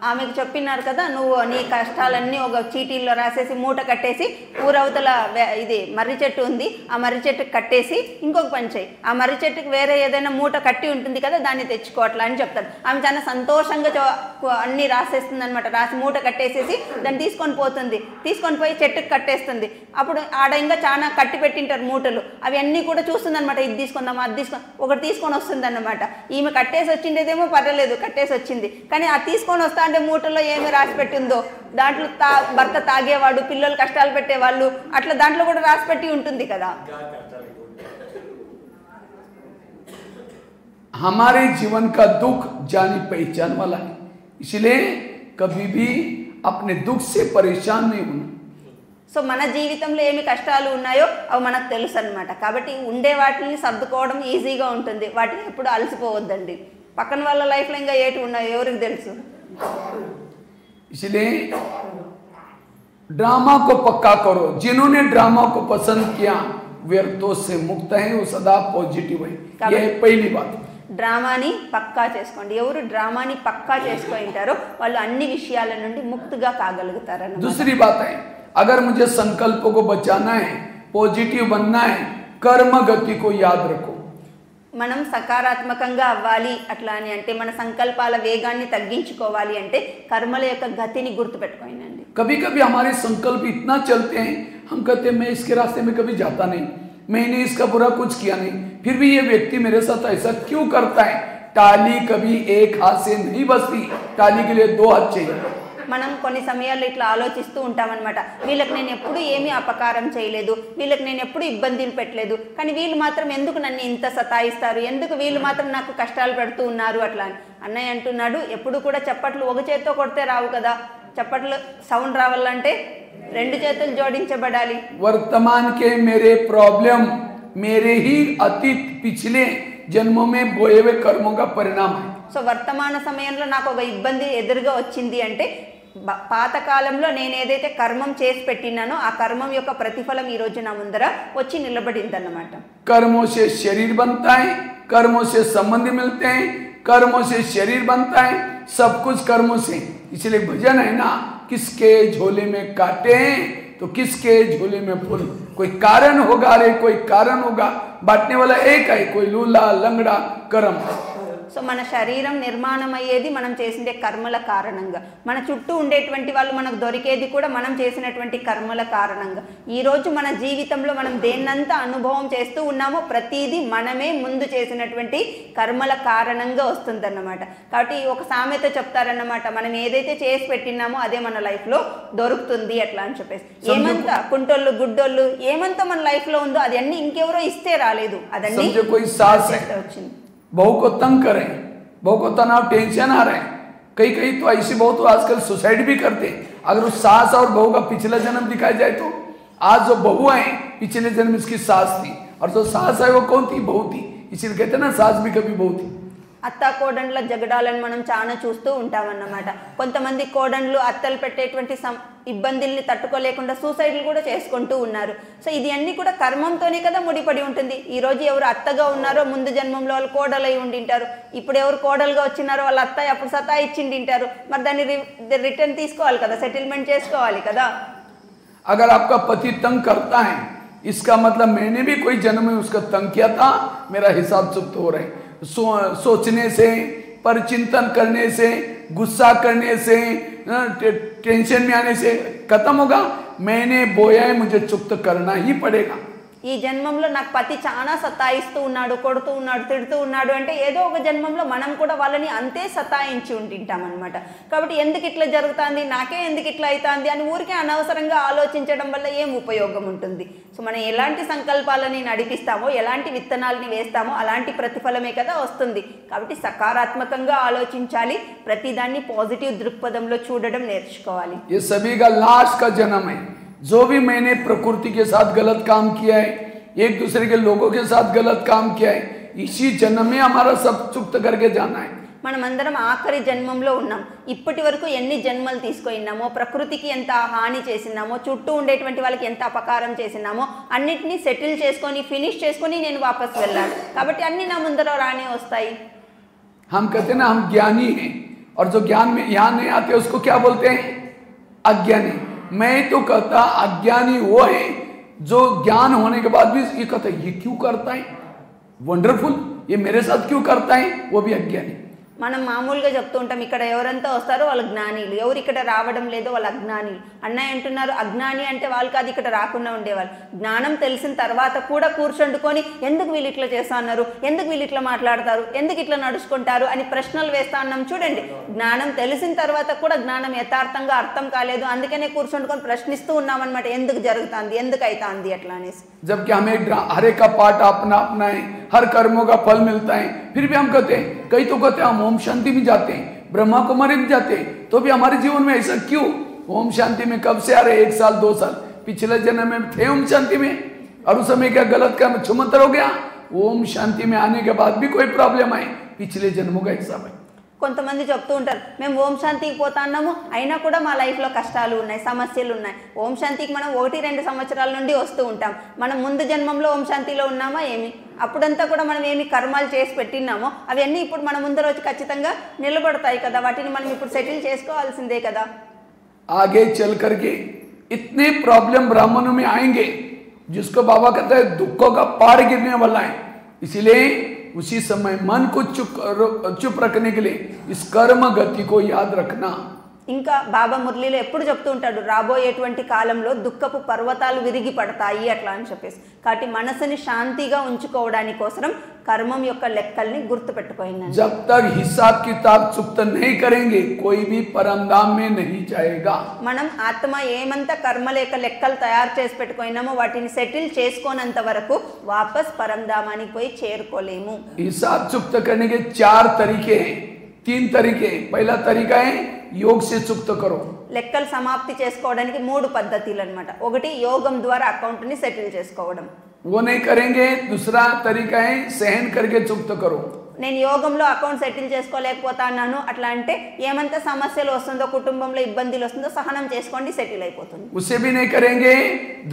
ఆమెకు చెప్పినారు కదా, నువ్వు నీ కష్టాలన్నీ ఒక చీటీల్లో రాసేసి మూట కట్టేసి ఊరవతల ఇది మర్రి చెట్టు ఉంది, ఆ మర్రి చెట్టుకు కట్టేసి ఇంకొక పని చేయి, ఆ మర్రి చెట్టుకు వేరే ఏదైనా మూట కట్టి ఉంటుంది కదా దాన్ని తెచ్చుకోవట్లా అని చెప్తారు. ఆమె చాలా సంతోషంగా అన్నీ రాసేస్తుంది అనమాట. రాసి మూట కట్టేసేసి దాన్ని తీసుకొని పోతుంది, తీసుకొని పోయి చెట్టుకు కట్టేస్తుంది. అప్పుడు ఆడ ఇంకా చాలా కట్టి పెట్టింటారు మూటలు, అవి అన్నీ కూడా చూస్తుంది అనమాట. ఇది తీసుకుందామా, అది ఒకటి తీసుకొని వస్తుంది అన్నమాట. ఈమె కట్టేసి వచ్చిండేదేమో పర్వాలేదు, కట్టేసి వచ్చింది, కానీ ఆ తీసుకొని వస్తా అంటే మూటల్లో ఏమి రాసి పెట్టిందో దాంట్లో భర్త తాగేవాడు, పిల్లలు కష్టాలు పెట్టేవాళ్ళు, అట్లా దాంట్లో కూడా రాసి పెట్టి ఉంటుంది కదా. हमारे जीवन का दुख जानी पहचान वाला है, इसलिए कभी भी अपने दुख से परेशान नहीं होना. సో మన జీవితంలో ఏమి కష్టాలు ఉన్నాయో అవి మనకు తెలుసు అనమాట. కాబట్టి ఉండే వాటిని సర్దుకోవడం ఈజీగా ఉంటుంది, వాటిని ఎప్పుడు అలసిపోవద్దండి. పక్కన వాళ్ళ లైఫ్లో ఇంకా ఏటి ఉన్నాయో ఎవరికి తెలుసు. इसलिए ड्रामा को पक्का करो. जिन्होंने ड्रामा को पसंद किया व्यर्थों से मुक्त है, वो सदा पॉजिटिव है. ये पहली बात. డ్రామాని పక్కా చేసుకోండి. ఎవరు డ్రామాని పక్కా చేసుకుంటారో వాళ్ళు అన్ని విషయాల నుండి ముక్తిగా కాగలుగుతారని. दूसरी बात है, अगर मुझे संकल्पों को बचाना है, पॉजिटिव बनना है, कर्म गति को याद रखो. మనం సకారాత్మకంగా అవ్వాలి అట్లా అని అంటే మన సంకల్పాల వేగాన్ని తగ్గించుకోవాలి అంటే కర్మల యొక్క గతిని గుర్తుపెట్టుకోండి. कभी कभी हमारे संकल्प इतना चलते हैं, हम कहते हैं मैं इसके रास्ते में कभी जाता नहीं, मैंने इसका बुरा कुछ किया नहीं, फिर भी ये व्यक्ति मेरे साथ ऐसा क्यों करता है. टाली कभी एक हाथ से नहीं बसती, टाली के लिए दो हाथ चाहिए. మనం కొన్ని సమయాల్లో ఇట్లా ఆలోచిస్తూ ఉంటామన్నమాట. వీళ్ళకి నేను ఎప్పుడు ఏమీ అపకారం చేయలేదు, వీళ్ళకి నేను ఎప్పుడు ఇబ్బందులు పెట్టలేదు, కానీ వీళ్ళు మాత్రం ఎందుకు నన్ను ఇంత సతాయిస్తారు, ఎందుకు వీళ్ళు మాత్రం నాకు కష్టాలు పెడుతూ ఉన్నారు అట్లా అని. అన్నయ్య అంటున్నాడు, ఎప్పుడు కూడా చప్పట్లు ఒక చేత్తో కొడితే రావు కదా, చప్పట్లు సౌండ్ రావాలంటే రెండు చేతులు జోడించబడాలి. वर्तमान के मेरे प्रॉब्लम मेरे ही अतीत पिछले जन्मों में बोए हुए कर्मों का परिणाम है. సో వర్తమాన సమయంలో నాకు ఒక ఇబ్బంది ఎదురుగా వచ్చింది అంటే పాతకాలంలో నేను ఏదైతే కర్మం చేసి పెట్టినానో ఆ కర్మం యొక్క ప్రతిఫలం ఈ రోజు నా ముందర వచ్చి నిలబడిందన్నమాట. कर्मों से शरीर बनता है, कर्मों से संबंध मिलते हैं, कर्मों से शरीर बनता है, सब कुछ कर्मों से. इसलिए भजन है ना, किसके झोले में काटे हैं तो किसके झोले में फूल. कोई कारण होगा, रे कोई कारण होगा, बांटने वाला एक है, कोई लूला लंगड़ा कर्म. సో మన శరీరం నిర్మాణం అయ్యేది మనం చేసిండే కర్మల కారణంగా, మన చుట్టూ ఉండేటువంటి వాళ్ళు మనకు దొరికేది కూడా మనం చేసినటువంటి కర్మల కారణంగా. ఈరోజు మన జీవితంలో మనం దేన్నంతా అనుభవం చేస్తూ ఉన్నామో ప్రతిదీ మనమే ముందు చేసినటువంటి కర్మల కారణంగా వస్తుందన్నమాట. కాబట్టి ఒక సామెత చెప్తారన్నమాట, మనం ఏదైతే చేసి పెట్టినామో అదే మన లైఫ్లో దొరుకుతుంది అట్లా అని చెప్పేసి. ఏమంతా కుంటోళ్ళు గుడ్డోళ్ళు ఏమంతా మన లైఫ్లో ఉందో అది అన్ని ఇంకెవరో ఇస్తే రాలేదు, అదన్నీ వచ్చింది. बहू को तंग करें, बहू को तनाव टेंशन आ रहे हैं, कई कई तो ऐसी बहू तो आजकल सुसाइड भी करते हैं. अगर उस सास और बहू का पिछला जन्म दिखाया जाए तो आज जो बहू है पिछले जन्म इसकी सास थी, और जो सास है वो कौन थी, बहू थी. इसलिए कहते हैं ना सास भी कभी बहू थी. అత్త కోడన్ల జగడాలను మనం చాలా చూస్తూ ఉంటామన్నమాట. కొంతమంది కోడన్లు అత్తలు పెట్టేటువంటి ఇబ్బందుల్ని తట్టుకోలేకుండా సూసైడ్లు కూడా చేసుకుంటూ ఉన్నారు. సో ఇది అన్నీ కూడా కర్మంతోనే కదా ముడిపడి ఉంటుంది. ఈరోజు ఎవరు అత్తగా ఉన్నారో ముందు జన్మంలో వాళ్ళు కోడలై ఉండింటారు, ఇప్పుడు ఎవరు కోడలుగా వచ్చినారో వాళ్ళ అత్త అప్పుడు సతా ఇచ్చిండింటారు. మరి దాన్ని రిటర్న్ తీసుకోవాలి కదా, సెటిల్మెంట్ చేసుకోవాలి కదా. अगर आपका पति तंग करता है इसका मतलब मैंने भी कोई जन्म में उसका तंग किया था, मेरा हिसाब चुप्त हो रहा है. सोचने से, परचिंतन करने से, गुस्सा करने से, टेंशन में आने से खत्म होगा. मैंने बोया है, मुझे चुप्त करना ही पड़ेगा. ఈ జన్మంలో నాకు పతి చాలా సతాయిస్తూ ఉన్నాడు, కొడుతూ ఉన్నాడు, తిడుతూ ఉన్నాడు అంటే ఏదో ఒక జన్మంలో మనం కూడా వాళ్ళని అంతే సతాయించి ఉంటుంటాం అనమాట. కాబట్టి ఎందుకు ఇట్లా జరుగుతుంది, నాకే ఎందుకు ఇట్లా అవుతుంది అని ఊరికే అనవసరంగా ఆలోచించడం వల్ల ఏం ఉపయోగం ఉంటుంది. సో మనం ఎలాంటి సంకల్పాలని నడిపిస్తామో, ఎలాంటి విత్తనాలని వేస్తామో అలాంటి ప్రతిఫలమే కదా వస్తుంది. కాబట్టి సకారాత్మకంగా ఆలోచించాలి, ప్రతిదాన్ని పాజిటివ్ దృక్పథంలో చూడడం నేర్చుకోవాలి. ये सभी का लास्ट का जन्म है. जो भी मैंने प्रकृति के साथ गलत काम किया है, एक दूसरे के लोगों के साथ गलत काम किया है, इसी जन्म में हमारा सब चुप्त करके जाना है. మనమందరం ఆఖరి జన్మంలో ఉన్నాం. ఇప్పటి వరకు ఎన్ని జన్మలు తీసుకున్నామో, ప్రకృతికి ఎంత హాని చేసినామో, చుట్టూ ఉండేటువంటి వాళ్ళకి ఎంత అపకారం చేసినామో అన్నిటినీ సెటిల్ చేసుకొని ఫినిష్ చేసుకొని నేను వాపస్ వెళ్ళాలి. కాబట్టి అన్ని నా ముందర రానే వస్తాయి. हम कहते हैं ना हम ज्ञानी हैं, और जो ज्ञान में यहाँ नहीं आते उसको क्या बोलते हैं? अज्ञानी। मैं तो कहता अज्ञानी वो है जो ज्ञान होने के बाद भी ये कहता है ये क्यों करता है, वंडरफुल, ये मेरे साथ क्यों करता है, वो भी अज्ञानी। మనం మామూలుగా చెప్తూ ఉంటాం ఇక్కడ ఎవరంతా వస్తారో వాళ్ళు జ్ఞానీలు, ఎవరు ఇక్కడ రావడం లేదో వాళ్ళు అజ్ఞానీలు. అన్నయ్య అంటున్నారు అజ్ఞాని అంటే వాళ్ళకి అది ఇక్కడ రాకుండా ఉండేవాళ్ళు. జ్ఞానం తెలిసిన తర్వాత కూడా కూర్చుండుకొని ఎందుకు వీళ్ళు ఇట్లా చేస్తా అన్నారు, ఎందుకు వీళ్ళు ఇట్లా మాట్లాడతారు, ఎందుకు ఇట్లా నడుచుకుంటారు అని ప్రశ్నలు వేస్తా అన్నాం చూడండి. జ్ఞానం తెలిసిన తర్వాత కూడా జ్ఞానం యథార్థంగా అర్థం కాలేదు, అందుకనే కూర్చుండుకొని ప్రశ్నిస్తూ ఉన్నామన్నమాట, ఎందుకు జరుగుతుంది, ఎందుకు అవుతుంది అట్లా అనేసి. जबकि हमें हर एक का पाठ अपना अपना है, हर कर्मों का फल मिलता है, फिर भी हम कहते हैं, कई तो कहते हैं हम ओम शांति में जाते हैं, ब्रह्मा कुमारी में जाते हैं, तो भी हमारे जीवन में ऐसा क्यों? ओम शांति में कब से आ रहे? 1 साल 2 साल पिछले जन्म में थे ओम शांति में, और उस समय क्या गलत काम छुमंतर हो गया? ओम शांति में आने के बाद भी कोई प्रॉब्लम आई, पिछले जन्मों का हिसाब है। కొంతమంది చెప్తూ ఉంటారు మేము ఓం శాంతికి పోతాన్నాము అయినా కూడా మా లైఫ్లో కష్టాలు ఉన్నాయి, సమస్యలు ఉన్నాయి. ఓం శాంతికి మనం 1-2 సంవత్సరాల నుండి వస్తూ ఉంటాం. మనం ముందు జన్మంలో ఓం శాంతిలో ఉన్నామా ఏమి? అప్పుడంతా కూడా మనం ఏమి కర్మాలు చేసి పెట్టినామో అవన్నీ ఇప్పుడు మన ముందర వచ్చి ఖచ్చితంగా నిలబడతాయి కదా, వాటిని మనం ఇప్పుడు సెటిల్ చేసుకోవాల్సిందే కదా. आगे चल करके इतने प्रॉब्लम ब्राह्मणों में आएंगे जिसको बाबा कहता है दुखों का पहाड़ गिरने वाला है, इसीलिए उसी समय मन को चुप रखने के लिए इस कर्म गति को याद रखना. ఇంకా బాబా మురళీలో ఎప్పుడు చెప్తూ ఉంటాడు రాబోయేటువంటి కాలంలో దుఃఖపు పర్వతాలు విరిగి పడతాయి అట్లా అని చెప్పేసి. కాబట్టి మనసుని శాంతిగా ఉంచుకోవడానికి కోసం కర్మం యొక్క లెక్కల్ని గుర్తుపెట్టుకోండి. जब तक हिसाब किताब चुप्त नहीं करेंगे कोई भी परम धाम में नहीं जाएगा. మనం ఆత్మ ఏమంత కర్మలేక లెక్కలు తయారు చేసి పెట్టుకున్నామో వాటిని సెటిల్ చేసుకోనంత వరకు వాపస్ పరంధామానికి పోయి చేరుకోలేము. हिसाब चुप्त करने के 4 तरीके हैं, 3 तरीके. पहला तरीका है योग से चुप्त करो. లెక్కలు సమాప్తి చేసుకోవడానికి 3 పద్ధతులు అన్నమాట. ఒకటి యోగం ద్వారా అకౌంట్ని సెటిల్ చేసుకోవడం, वो नहीं करेंगे. दूसरा तरीका है सहन करके चुप्त करो. నేను యోగంలో అకౌంట్ సెటిల్ చేసుకోలేకపోతాను అట్లా అంటే ఏమంత సమస్యలు వస్తుందో కుటుంబంలో ఇబ్బందులు వస్తుందో సహనం చేసుకోండి, సెటిల్ అయిపోతుంది. उसे भी नहीं करेंगे.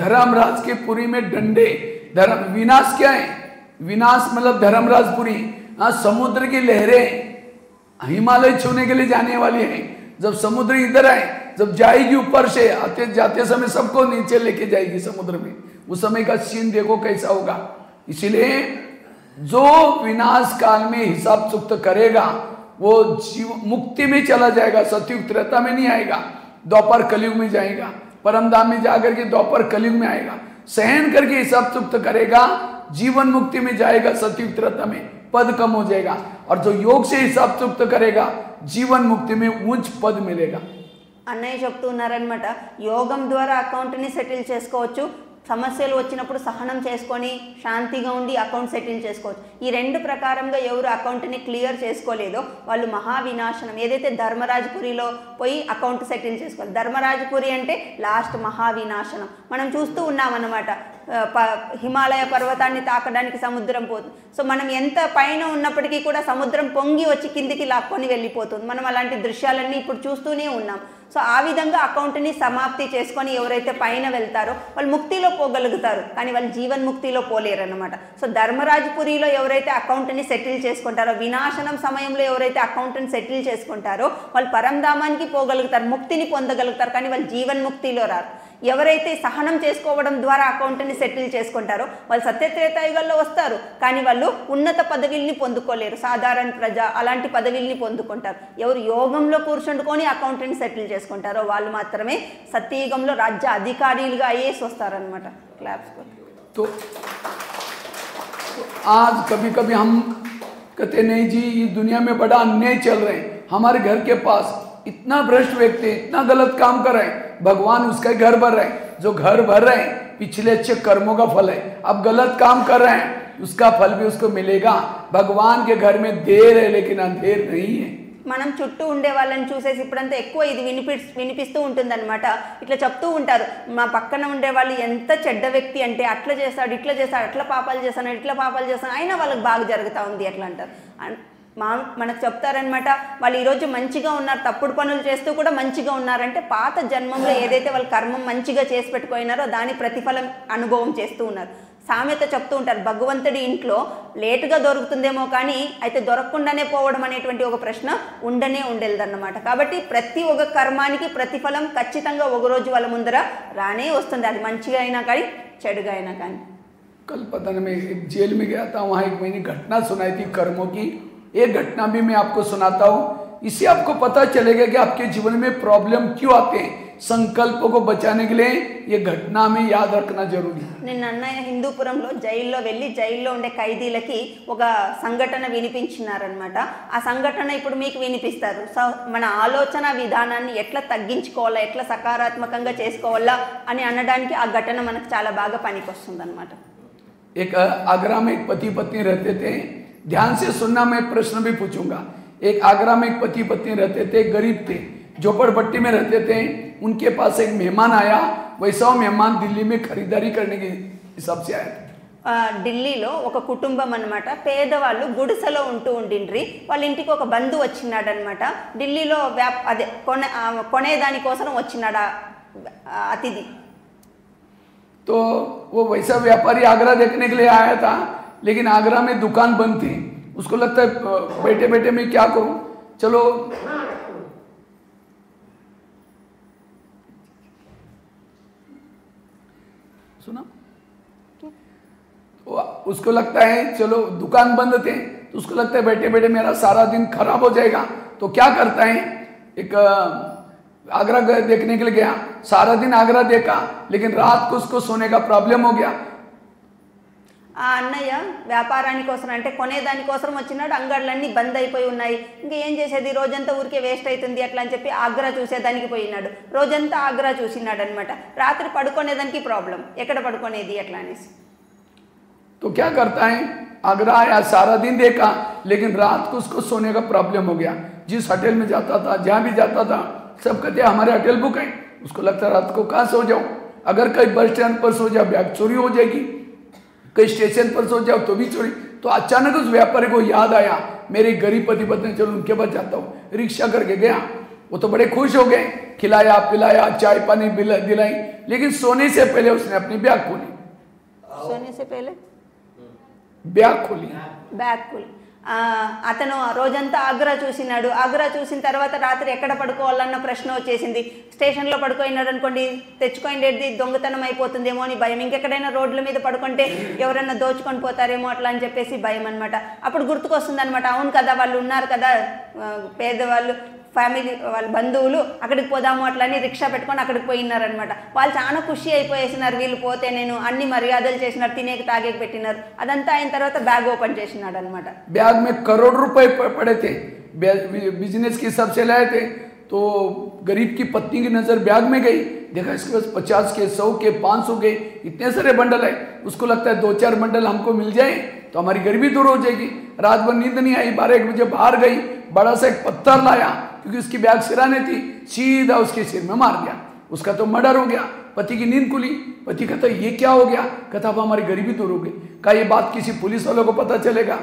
धर्मराज के पुरी में डंडे, धर्म विनाश क्या है? विनाश मतलब धर्मराजपुरी, समुद्र की लहरें हिमालय छूने के लिए जाने वाली है. जब समुद्र इधर आए, जब जाएगी ऊपर से आते जाते समय सबको नीचे लेके जाएगी समुद्र में, उस समय का सीन देखो कैसा होगा. इसीलिए जो विनाश काल में हिसाब चुप्त करेगा वो जीव मुक्ति में चला जाएगा, सतयुग त्रेता में नहीं आएगा, द्वापर कलयुग में जाएगा. परमधाम में जाकर के द्वापर कलयुग में आएगा. सहन करके हिसाब चुप्त करेगा जीवन मुक्ति में जाएगा, सतयुग त्रेता में पद कम हो जाएगा. और जो योग से हिसाब चुप्त करेगा जीवन मुक्ति में उच्च पद मिलेगा. అన్నయ్య చెప్తున్నారనమాట యోగం ద్వారా అకౌంట్ని సెటిల్ చేసుకోవచ్చు, సమస్యలు వచ్చినప్పుడు సహనం చేసుకొని శాంతిగా ఉండి అకౌంట్ సెటిల్ చేసుకోవచ్చు. ఈ 2 ప్రకారంగా ఎవరు అకౌంట్ని క్లియర్ చేసుకోలేదో వాళ్ళు మహావినాశనం. ఏదైతే ధర్మరాజపురిలో పోయి అకౌంట్ సెటిల్ చేసుకోవాలి, ధర్మరాజపురి అంటే లాస్ట్ మహావినాశనం. మనం చూస్తూ ఉన్నామన్నమాట, హిమాలయ పర్వతాన్ని తాకడానికి సముద్రం పోతుంది. సో మనం ఎంత పైన ఉన్నప్పటికీ కూడా సముద్రం పొంగి వచ్చి కిందికి లాక్కొని వెళ్ళిపోతుంది. మనం అలాంటి దృశ్యాలన్నీ ఇప్పుడు చూస్తూనే ఉన్నాం. సో ఆ విధంగా అకౌంట్ని సమాప్తి చేసుకొని ఎవరైతే పైన వెళ్తారో వాళ్ళు ముక్తిలో పోగలుగుతారు, కానీ వాళ్ళు జీవన్ముక్తిలో పోలేరు అన్నమాట. సో ధర్మరాజపురిలో ఎవరైతే అకౌంట్ని సెటిల్ చేసుకుంటారో, వినాశనం సమయంలో ఎవరైతే అకౌంట్ని సెటిల్ చేసుకుంటారో వాళ్ళు పరంధామానికి పోగలుగుతారు, ముక్తిని పొందగలుగుతారు, కానీ వాళ్ళు జీవన్ముక్తిలో రారు. ఎవరైతే సహనం చేసుకోవడం ద్వారా అకౌంట్ని సెటిల్ చేసుకుంటారో వాళ్ళు సత్యత్రేతాయుగంలో వస్తారు, కానీ వాళ్ళు ఉన్నత పదవిల్ని పొందుకోలేరు, సాధారణ ప్రజ అలాంటి పదవిల్ని పొందుకుంటారు. ఎవరు యోగంలో కూర్చుండుకొని అకౌంట్ని సెటిల్ చేసుకుంటారో వాళ్ళు మాత్రమే సత్యయుగంలో రాజ్య అధికారులుగా అయ్యేసి వస్తారనమాట. క్లాప్స్. तो आज कभी कभी हम कहते नहीं जी इस दुनिया में बड़ा अन्याय चल रहे हैं, हमारे घर के पास इतना भ्रष्ट व्यक्ति इतना गलत काम कर रहे हैं, भगवान उसका घर भर रहे हैं. जो घर भर रहे हैं पिछले अच्छे कर्मों का फल है. अब गलत काम कर रहे हैं उसका फल भी उसको मिलेगा. भगवान के घर में देर है लेकिन अंधेर नहीं है. మనం చుట్టూ ఉండే వాళ్ళని చూసేసి ఇప్పుడంతా ఎక్కువ ఇది వినిపిస్తూ ఉంటుందన్నమాట. ఇట్లా చెప్తూ ఉంటారు, మా పక్కన ఉండే వాళ్ళు ఎంత చెడ్డ వ్యక్తి అంటే అట్లా చేస్తాడు, ఇట్లా చేస్తాడు, అట్లా పాపాలు చేస్తాను, ఇట్లా పాపాలు చేస్తాను, అయినా వాళ్ళకి బాగా జరుగుతూ ఉంది అట్లా అంటారు. మనకు చెప్తారనమాట, వాళ్ళు ఈరోజు మంచిగా ఉన్నారు, తప్పుడు పనులు చేస్తూ కూడా మంచిగా ఉన్నారంటే పాత జన్మంలో ఏదైతే వాళ్ళు కర్మం మంచిగా చేసి పెట్టుకున్నారో దాని ప్రతిఫలం అనుభవం చేస్తూ ఉన్నారు. సామెత చెప్తూ ఉంటారు, భగవంతుడి ఇంట్లో లేటుగా దొరుకుతుందేమో కానీ అయితే దొరకకుండానే పోవడం అనేటువంటి ఒక ప్రశ్న ఉండేదన్నమాట. కాబట్టి ప్రతి ఒక్క కర్మానికి ప్రతిఫలం ఖచ్చితంగా ఒక రోజు వాళ్ళ ముందర రానే వస్తుంది, అది మంచిగా అయినా కానీ చెడుగా అయినా కానీ. कल पता नहीं मैं एक जेल में गया था, वहाँ एक मैंने घटना सुनाई थी कर्मों की। एक घटना भी मैं आपको सुनाता हूँ, इससे आपको पता चलेगा कि आपके जीवन में प्रॉब्लम क्यों आते हैं। संकल्प को बचाने के लिए ये घटना में याद रखना जरूरी है. నిన్న అన్నయ్య హిందూపురంలో జైల్లో వెళ్ళి జైల్లో ఉండే ఖైదీలకి ఒక సంఘటన వినిపించినారనమాట. ఆ సంఘటన ఇప్పుడు మీకు వినిపిస్తారు. సో మన ఆలోచన విధానాన్ని ఎట్లా తగ్గించుకోవాలా, ఎట్లా సకారాత్మకంగా చేసుకోవాలా అని అనడానికి ఆ ఘటన మనకు చాలా బాగా పనికొస్తుంది అనమాట. एक आगरा में एक पति पत्नी रहते थे, ध्यान से सुनना, मैं प्रश्न भी पूछूंगा. एक आगरा में एक पति पत्नी रहते थे, गरीब थे, झोपड़पट्टी में रहते थे. उनके पास एक मेहमान आया, वैसा मेहमान दिल्ली में खरीदारी करने के हिसाब से आया था. ఢిల్లీలో ఒక కుటుంబం అనమాట, పేదవాళ్ళు గుడిసెలో ఉండిండ్రి. వాళ్ళ ఇంటికి ఒక బంధువు వచ్చినాడనమాట. ఢిల్లీలో అదే కొనేదానికోసం వచ్చినాడు అతిథి. तो वो वैसा व्यापारी आगरा देखने के लिए आया था, लेकिन आगरा में दुकान बंद थी. उसको लगता है बैठे बैठे मैं क्या करूं, चलो सुना. उसको लगता है चलो दुकान बंद थे, तो उसको लगता है बैठे बैठे मेरा सारा दिन खराब हो जाएगा. तो क्या करता है, एक आगरा देखने के लिए गया, सारा दिन आगरा देखा, लेकिन रात को उसको सोने का प्रॉब्लम हो गया. ఆ అన్నయ్య వ్యాపారాని కోసం అంటే కొనేదానికోసం వచ్చినాడు, అంగళ్ళన్నీ బంద్ అయిపోయి ఉన్నాయి. ఇంకా ఏం చేసేది, రోజంతా ఊరికే వేస్ట్ అవుతుంది అట్లా అని చెప్పి ఆగ్రా చూసేదానికి పోయినాడు. రోజంతా ఆగ్రా చూసినాడు అనమాట. రాత్రి పడుకునేదానికి ప్రాబ్లం, ఎక్కడ పడుకునేది అట్లా అనేసి. तो क्या करता है, आगरा आया, सारा दिन देखा, लेकिन रात को उसको सोने का प्रॉब्लम हो गया. जिस होटल में जाता था, जहाँ भी जाता था, सब कहते हमारे होटल बुक है. उसको लगता रात को कहाँ सो जाऊँ, अगर कहीं बस स्टैंड पर सो जाओ बैग चोरी हो जाएगी, कहीं स्टेशन पर सो जाओ तो भी चोरी. तो अचानक उस व्यापारी को याद आया, मेरे गरीब पति पत्नी, चलो उनके पास जाता हूँ. रिक्शा करके गया, वो तो बड़े खुश हो गए, खिलाया पिलाया, चाय पानी दिलाई, लेकिन सोने से पहले उसने अपनी बैग खोली. सोने से पहले బ్యాగ్ खोली. అతను రోజంతా ఆగ్రా చూసినాడు. ఆగ్రా చూసిన తర్వాత రాత్రి ఎక్కడ పడుకోవాలన్న ప్రశ్న వచ్చేసింది. స్టేషన్లో పడుకోయినాడు అనుకోండి, తెచ్చుకోండి దొంగతనం అయిపోతుందేమో అని భయం. ఇంకెక్కడైనా రోడ్ల మీద పడుకుంటే ఎవరైనా దోచుకొని పోతారేమో అట్లా అని చెప్పేసి భయం అనమాట. అప్పుడు గుర్తుకొస్తుంది అనమాట, అవును కదా వాళ్ళు ఉన్నారు కదా పేదవాళ్ళు, ఫ్యామిలీ వాళ్ళ బంధువులు, అక్కడికి పోదాము అట్లా అని రిక్షా పెట్టుకొని అక్కడికి పోయినారనమాట. వాళ్ళు చాలా ఖుషి అయిపోయేసినారు, వీళ్ళు పోతే నేను అన్ని మర్యాదలు చేసినారు, తినేకి తాగేకి పెట్టినారు. అదంతా అయిన తర్వాత బ్యాగ్ ఓపెన్ చేసినాడు అనమాట. బ్యాగ్ में करोड़ रुपए पड़े थे, बिजनेस के हिसाब से लाए थे. तो गरीब की पत्नी की नजर बैग में गई, देखा इसके पास 50 के 100 के 500 के इतने सारे बंडल है. उसको लगता है 2-4 बंडल हमको मिल जाए तो हमारी गरीबी दूर हो जाएगी. रात भर नींद नहीं आई, 12-1 बजे बाहर गई, बड़ा सा एक पत्थर लाया, क्योंकि उसकी बैग सिराने थी, सीधा उसके सिर में मार दिया. उसका तो मर्डर हो गया. पति की नींद खुली, पति कहता ये क्या हो गया, कहता अब हमारी गरीबी दूर हो गई. क्या ये बात किसी पुलिस वालों को पता चलेगा,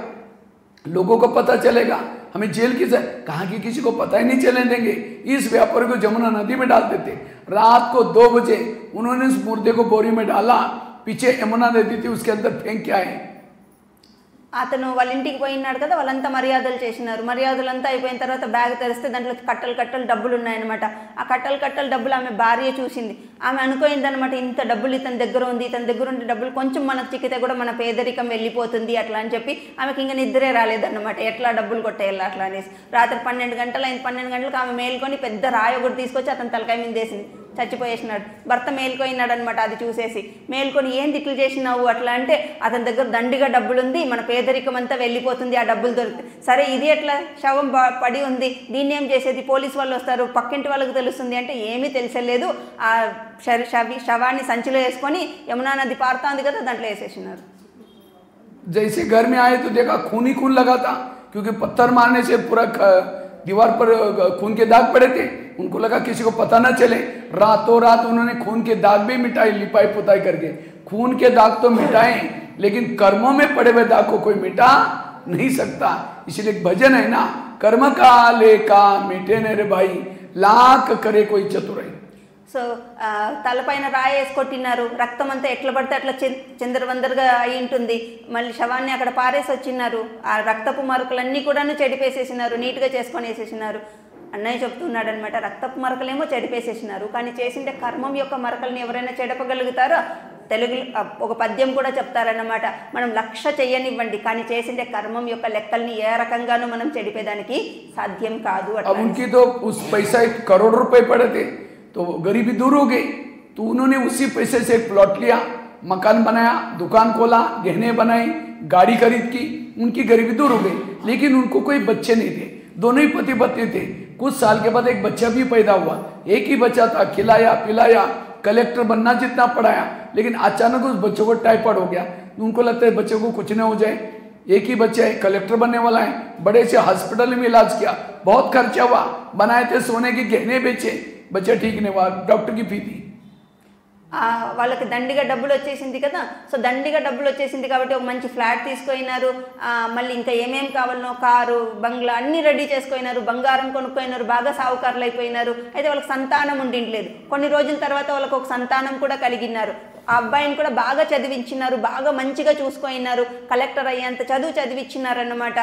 लोगों को पता चलेगा, हमें जेल की कहाँ की किसी को पता ही नहीं चलने देंगे. इस व्यापारी को जमुना नदी में डाल देते. रात को 2 बजे उन्होंने उस मुर्दे को बोरी में डाला, पीछे यमुना नदी थी उसके अंदर फेंक के आए. అతను వాళ్ళ ఇంటికి పోయినాడు కదా, వాళ్ళంతా మర్యాదలు చేసినారు. మర్యాదలంతా అయిపోయిన తర్వాత బ్యాగ్ తెరిస్తే దాంట్లో కట్టలు డబ్బులు ఉన్నాయన్నమాట. ఆ కట్టలు డబ్బులు ఆమె భార్య చూసింది. ఆమె అనుకోయిందనమాట, ఇంత డబ్బులు ఇతని దగ్గర ఉంది, ఇతని దగ్గర ఉండే డబ్బులు కొంచెం మనకు చిక్కితే కూడా మన పేదరికం వెళ్ళిపోతుంది అట్లా అని చెప్పి ఆమెకి ఇంకా నిద్రే రాలేదన్నమాట. ఎట్లా డబ్బులు కొట్టేయాలి అట్లా అనేసి రాత్రి 12 గంటలు అయింది. 12 గంటలకు ఆమె మేల్కొని పెద్ద రాయి ఒకటి తీసుకొచ్చి అతని తలకాయ మీద వేసింది, చచ్చిపోయేసినాడు. భర్త మేల్కొయినాడు అనమాట. అది చూసేసి మేల్కొని ఏంది ఇట్లు చేసినావు అట్లా అంటే, అతని దగ్గర దండిగా డబ్బులు ఉంది, మన పేదరికం అంతా వెళ్ళిపోతుంది ఆ డబ్బులు దొరికితే. సరే ఇది ఎట్లా శవం పడి ఉంది, దీన్ని ఏం చేసేది, పోలీసు వాళ్ళు వస్తారు, పక్కింటి వాళ్ళకి తెలుస్తుంది అంటే ఏమీ తెలిసలేదు. ఆ శవాన్ని సంచిలో వేసుకొని యమునా నది పారుతుంది కదా దాంట్లో వేసేసినారు. जैसे घर में आए तो देखा खून ही खून लगा था, क्योंकि पत्थर मारने से पूरा दीवार पर खून के दाग पड़े थे. उनको लगा किसी को पता ना चले. रातों रात उन्होंने खून के दाग भी मिटाए, लिपाई पुताई करके. खून के दाग तो मिटाए, लेकिन कर्मों में पड़े हुए दाग को कोई मिटा नहीं सकता. इसलिए भजन है ना, कर्म का लेका मिटे न रे भाई, लाख करे कोई चतुराई. సో తలపైన రాయేసి కొట్టినారు, రక్తం అంతా ఎట్లా పడితే అట్లా చిందరవందరగా అయి ఉంటుంది. మళ్ళీ శవాన్ని అక్కడ పారేసి వచ్చినారు, ఆ రక్తపు మరకలన్నీ కూడాను చెడిపేసేసినారు, నీట్గా చేసుకొని వేసేసినారు. అన్నయ్య చెప్తున్నాడు అనమాట, రక్తపు మరకలేమో చెడిపేసేసినారు, కానీ చేసిండే కర్మం యొక్క మరకల్ని ఎవరైనా చెడపగలుగుతారో? తెలుగు ఒక పద్యం కూడా చెప్తారన్నమాట, మనం 1,00,000 చెయ్యనివ్వండి కానీ చేసిండే కర్మం యొక్క లెక్కల్ని ఏ రకంగానూ మనం చెడిపేదానికి సాధ్యం కాదు. उनकी तो उस पैसा 1 करोड़ रुपए पड़े थे तो गरीबी दूर हो गई, तो उन्होंने उसी पैसे से एक प्लॉट लिया, मकान बनाया, दुकान खोला, गहने बनाई, गाड़ी खरीद की, उनकी गरीबी दूर हो गई। लेकिन उनको कोई बच्चे नहीं थे, दोनों ही पति पत्नी थे। कुछ साल के बाद एक बच्चा भी पैदा हुआ, एक ही बच्चा था, खिलाया पिलाया, कलेक्टर बनना जितना पढ़ाया, लेकिन अचानक उस बच्चे को टाइफाइड हो गया। उनको लगता है बच्चे को कुछ न हो जाए, एक ही बच्चा है, कलेक्टर बनने वाला है, बड़े से हॉस्पिटल में इलाज किया, बहुत खर्चा हुआ, बनाए थे सोने के गहने बेचे, बच्चा ठीक नहीं हुआ, डॉक्टर की फी थी। వాళ్ళకి దండిగా డబ్బులు వచ్చేసింది కదా, సో దండిగా డబ్బులు వచ్చేసింది కాబట్టి ఒక మంచి ఫ్లాట్ తీసుకుపోయినారు, మళ్ళీ ఇంకా ఏమేం కావాలనో కారు బంగ్లా అన్నీ రెడీ చేసుకున్నారు, బంగారం కొనుక్కోయినారు, బాగా సావుకారులు అయిపోయినారు. అయితే వాళ్ళకి సంతానం ఉండింటలేదు. కొన్ని రోజుల తర్వాత వాళ్ళకు ఒక సంతానం కూడా కలిగినారు. ఆ అబ్బాయిని కూడా బాగా చదివించినారు, బాగా మంచిగా చూసుకున్నారు, కలెక్టర్ అయ్యేంత చదువు చదివించినారన్నమాట.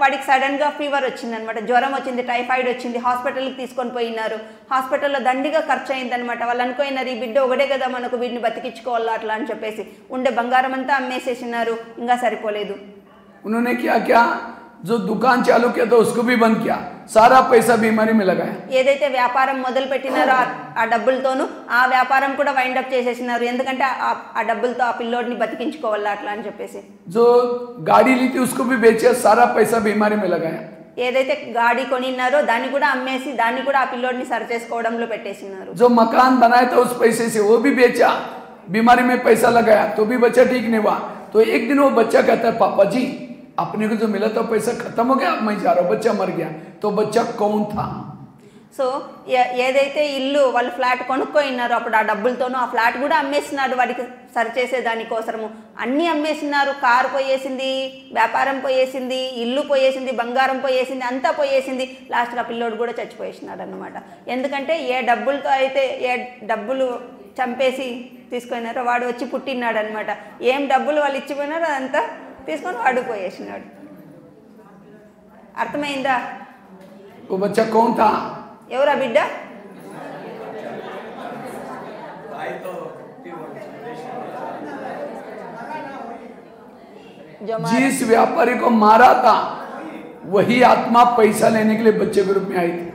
వాడికి సడన్గా ఫీవర్ వచ్చిందనమాట, జ్వరం వచ్చింది, టైఫాయిడ్ వచ్చింది, హాస్పిటల్కి తీసుకొని పోయినారు. హాస్పిటల్లో దండిగా ఖర్చు అయిందనమాట. వాళ్ళు అనుకోయినారు ఈ బిడ్డ ఒకటే కదా మనకు, వీడిని బతికించుకోవాలా అట్లా అని చెప్పేసి ఉండే బంగారం అంతా అమ్మేసేసినారు, ఇంకా సరిపోలేదు. उन्होंने क्या किया, जो दुकान चालू किया था उसको भी बंद किया, सारा पैसा बीमारी में लगाया। ఏదైతే వ్యాపారం మొదలు పెట్టినారో ఆ డబ్బులతోనూ ఆ వ్యాపారం కూడా వైండ్ అప్ చేసేసినారు, ఎందుకంటే ఆ డబ్బులతో ఆ పిల్లోడిని బతికించుకోవాలా అట్లా అని చెప్పేసి. जो गाड़ी ली थी उसको भी बेचे, सारा पैसा बीमारी में लगाया। ఏదైతే గాడి కొనిన్నారో దాన్ని కూడా అమ్మేసి దాన్ని కూడా ఆ పిల్లోడిని సరి చేసుకోవడంలో పెట్టేసినారు. जो मकान बनाया था उस पैसे से वो भी बेचा, बीमारी में पैसा लगाया तो भी बच्चा ठीक नहीं हुआ। तो एक दिन वो बच्चा कहता है पापा जी अपने को जो मिला था पैसा खत्म हो गया, मैं जा रहा हूँ, बच्चा मर गया। तो बच्चा कौन था? సో ఏదైతే ఇల్లు వాళ్ళు ఫ్లాట్ కొనుక్కోయినారో అప్పుడు ఆ డబ్బులతోనూ ఆ ఫ్లాట్ కూడా అమ్మేసినాడు వాడికి సరిచేసే దానికోసము. అన్నీ అమ్మేసినారు, కారు పోయేసింది, వ్యాపారం పోయేసింది, ఇల్లు పోయేసింది, బంగారం పోయేసింది, అంతా పోయేసింది. లాస్ట్గా పిల్లోడు కూడా చచ్చిపోయేసినాడు అన్నమాట. ఎందుకంటే ఏ డబ్బులతో అయితే ఏ డబ్బులు చంపేసి తీసుకున్నారో వాడు వచ్చి పుట్టినాడు అనమాట. ఏం డబ్బులు వాళ్ళు ఇచ్చిపోయినారో అదంతా తీసుకొని వాడు పోయేసినాడు. అర్థమైందా? वो बच्चा कौन था? ఎవరా బిడ్డ? जिस व्यापारी को मारा था वही आत्मा पैसा लेने के लिए बच्चे के रूप में आई थी।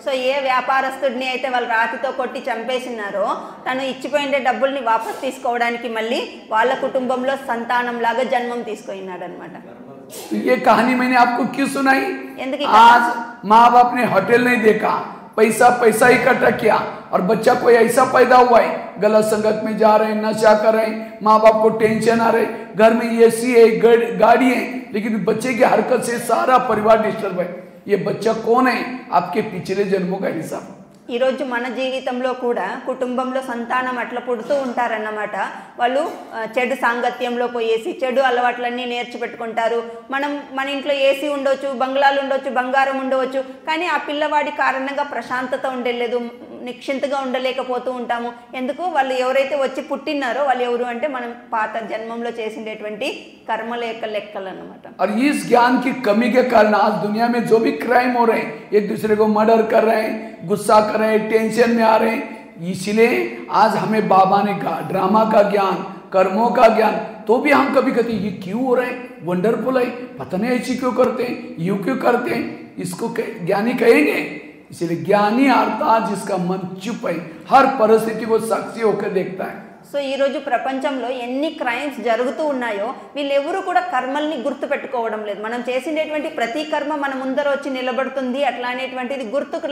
సో ఏ వ్యాపారస్తుడిని అయితే వాళ్ళు రాతితో కొట్టి చంపేసినారో తను ఇచ్చిపోయిన డబ్బుల్ని వాపస్ తీసుకోవడానికి మళ్ళీ వాళ్ళ కుటుంబంలో సంతానం లాగా జన్మం తీసుకున్నాడు అనమాట. ये कहानी मैंने आपको क्यों सुनाई? ఎందుకు आज माँ बाप ने होटल नहीं देखा, पैसा पैसा इकट्ठा किया और बच्चा कोई ऐसा पैदा हुआ है गलत संगत में जा रहे हैं, नशा कर रहे हैं, माँ बाप को टेंशन आ रहे, घर में एसी है, गाड़ी है, लेकिन बच्चे की हरकत से सारा परिवार डिस्टर्ब है। ये बच्चा कौन है? आपके पिछले जन्मों का हिसाब। ఈరోజు మన జీవితంలో కూడా కుటుంబంలో సంతానం అట్లా పుడుతూ ఉంటారన్నమాట. వాళ్ళు చెడు సాంగత్యంలో పోయేసి చెడు అలవాట్లన్నీ నేర్చిపెట్టుకుంటారు. మన ఇంట్లో ఏసీ ఉండొచ్చు, బంగ్లాలు ఉండొచ్చు, బంగారం ఉండవచ్చు, కానీ ఆ పిల్లవాడి కారణంగా ప్రశాంతత ఉండలేదు, నిశ్చింతగా ఉండలేకపోతూ ఉంటాము. ఎందుకు? వాళ్ళు ఎవరైతే వచ్చి పుట్టినారో వాళ్ళు ఎవరు అంటే మనం పాత జన్మంలో చేసిండేటువంటి कर्मल लेक्कल अన్నమాట। और इस ज्ञान की कमी के कारण आज दुनिया में जो भी क्राइम हो रहे हैं, एक दूसरे को मर्डर कर रहे हैं, गुस्सा कर रहे हैं, टेंशन में आ रहे हैं, इसलिए आज हमें बाबा ने कहा ड्रामा का ज्ञान, कर्मों का ज्ञान, तो भी हम कभी कहते ये क्यों हो रहा है, वंडरफुल है, पता नहीं ऐसी क्यों करते हैं, यूं क्यों करते हैं, इसको ज्ञानी कहेंगे। इसलिए ज्ञानी अर्थात जिसका मन चुप है, हर परिस्थिति को साक्षी होकर देखता है। సో ఈ రోజు ప్రపంచంలో ఎన్ని క్రైమ్స్ జరుగుతూ ఉన్నాయో వీళ్ళెవరూ కూడా కర్మల్ని గుర్తుపెట్టుకోవడం లేదు. మనం చేసినటువంటి ప్రతి కర్మ మన ముందర వచ్చి నిలబడుతుంది అట్లా అనేటువంటిది గుర్తుకు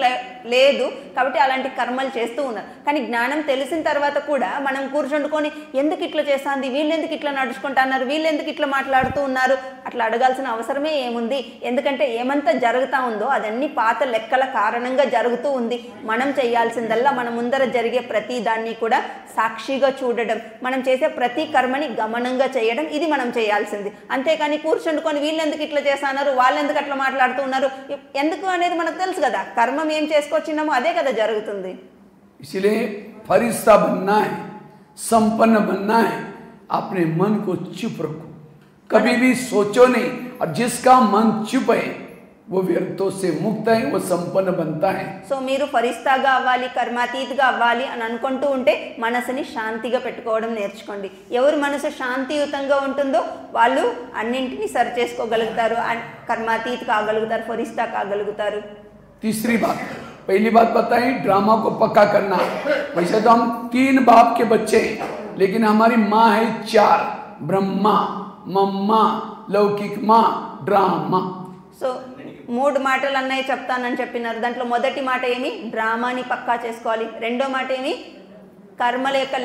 లేదు, కాబట్టి అలాంటి కర్మలు చేస్తూ ఉన్నారు. కానీ జ్ఞానం తెలిసిన తర్వాత కూడా మనం కూర్చుండుకొని ఎందుకు ఇట్లా చేస్తుంది, వీళ్ళు ఎందుకు ఇట్లా నడుచుకుంటున్నారు, వీళ్ళు ఎందుకు ఇట్లా మాట్లాడుతూ ఉన్నారు అట్లా అడగాల్సిన అవసరమే ఏముంది. ఎందుకంటే ఏమంతా జరుగుతూ ఉందో అదన్నీ పాత లెక్కల కారణంగా జరుగుతూ ఉంది. మనం చేయాల్సిందల్లా మన ముందర జరిగే ప్రతి దాన్ని కూడా సాక్షిగా చూడడం, మనం చేసే ప్రతి కర్మని గమనంగా చేయడం, ఇది మనం చేయాల్సింది. అంతేకాని కూర్చుండుకొని వీళ్ళు ఎందుకు ఇట్లా చేస్తున్నారు, వాళ్ళు ఎందుకు అట్లా మాట్లాడుతూ ఉన్నారు ఎందుకు అనేది మనకు తెలుసు కదా. కర్మం ఏం చేసుకొచ్చినామో అదే కదా జరుగుతుంది. इसलिए फरिश्ता बनना है, संपन्न बनना है, अपने मन को चुप रखो, कभी भी सोचो नहीं। और जिसका मन चुप है वो व्यर्थों से मुक्त है, वो संपन्न बनता है। సో మీరు ఫరిస్తాగా అవ్వాలి, కర్మాతీతగా అవ్వాలి అని అనుకుంటూ ఉంటే మనసుని శాంతిగా పెట్టుకోవడం నేర్చుకోండి. ఎవరు మనసు శాంతియుతంగా ఉంటుందో వాళ్ళు అన్నింటినీ సరి చేసుకోగలుగుతారు, కర్మాతీత కాగలుగుతారు, ఫరిస్తా కాగలుగుతారు. तीसरी बात, पहली बात बताई ड्रामा को पक्का करना। वैसे तो हम 3 बाप के बच्चे हैं, लेकिन हमारी माँ है 4, ब्रह्मा, मम्मा, लौकिक माँ, ड्रामा। సో 3 మాటలు అన్నయ్య చెప్తానని చెప్పినారు. దాంట్లో మొదటి మాట ఏమి, డ్రామాని పక్కా చేసుకోవాలి. రెండో మాట ఏమి, కర్మల యొక్క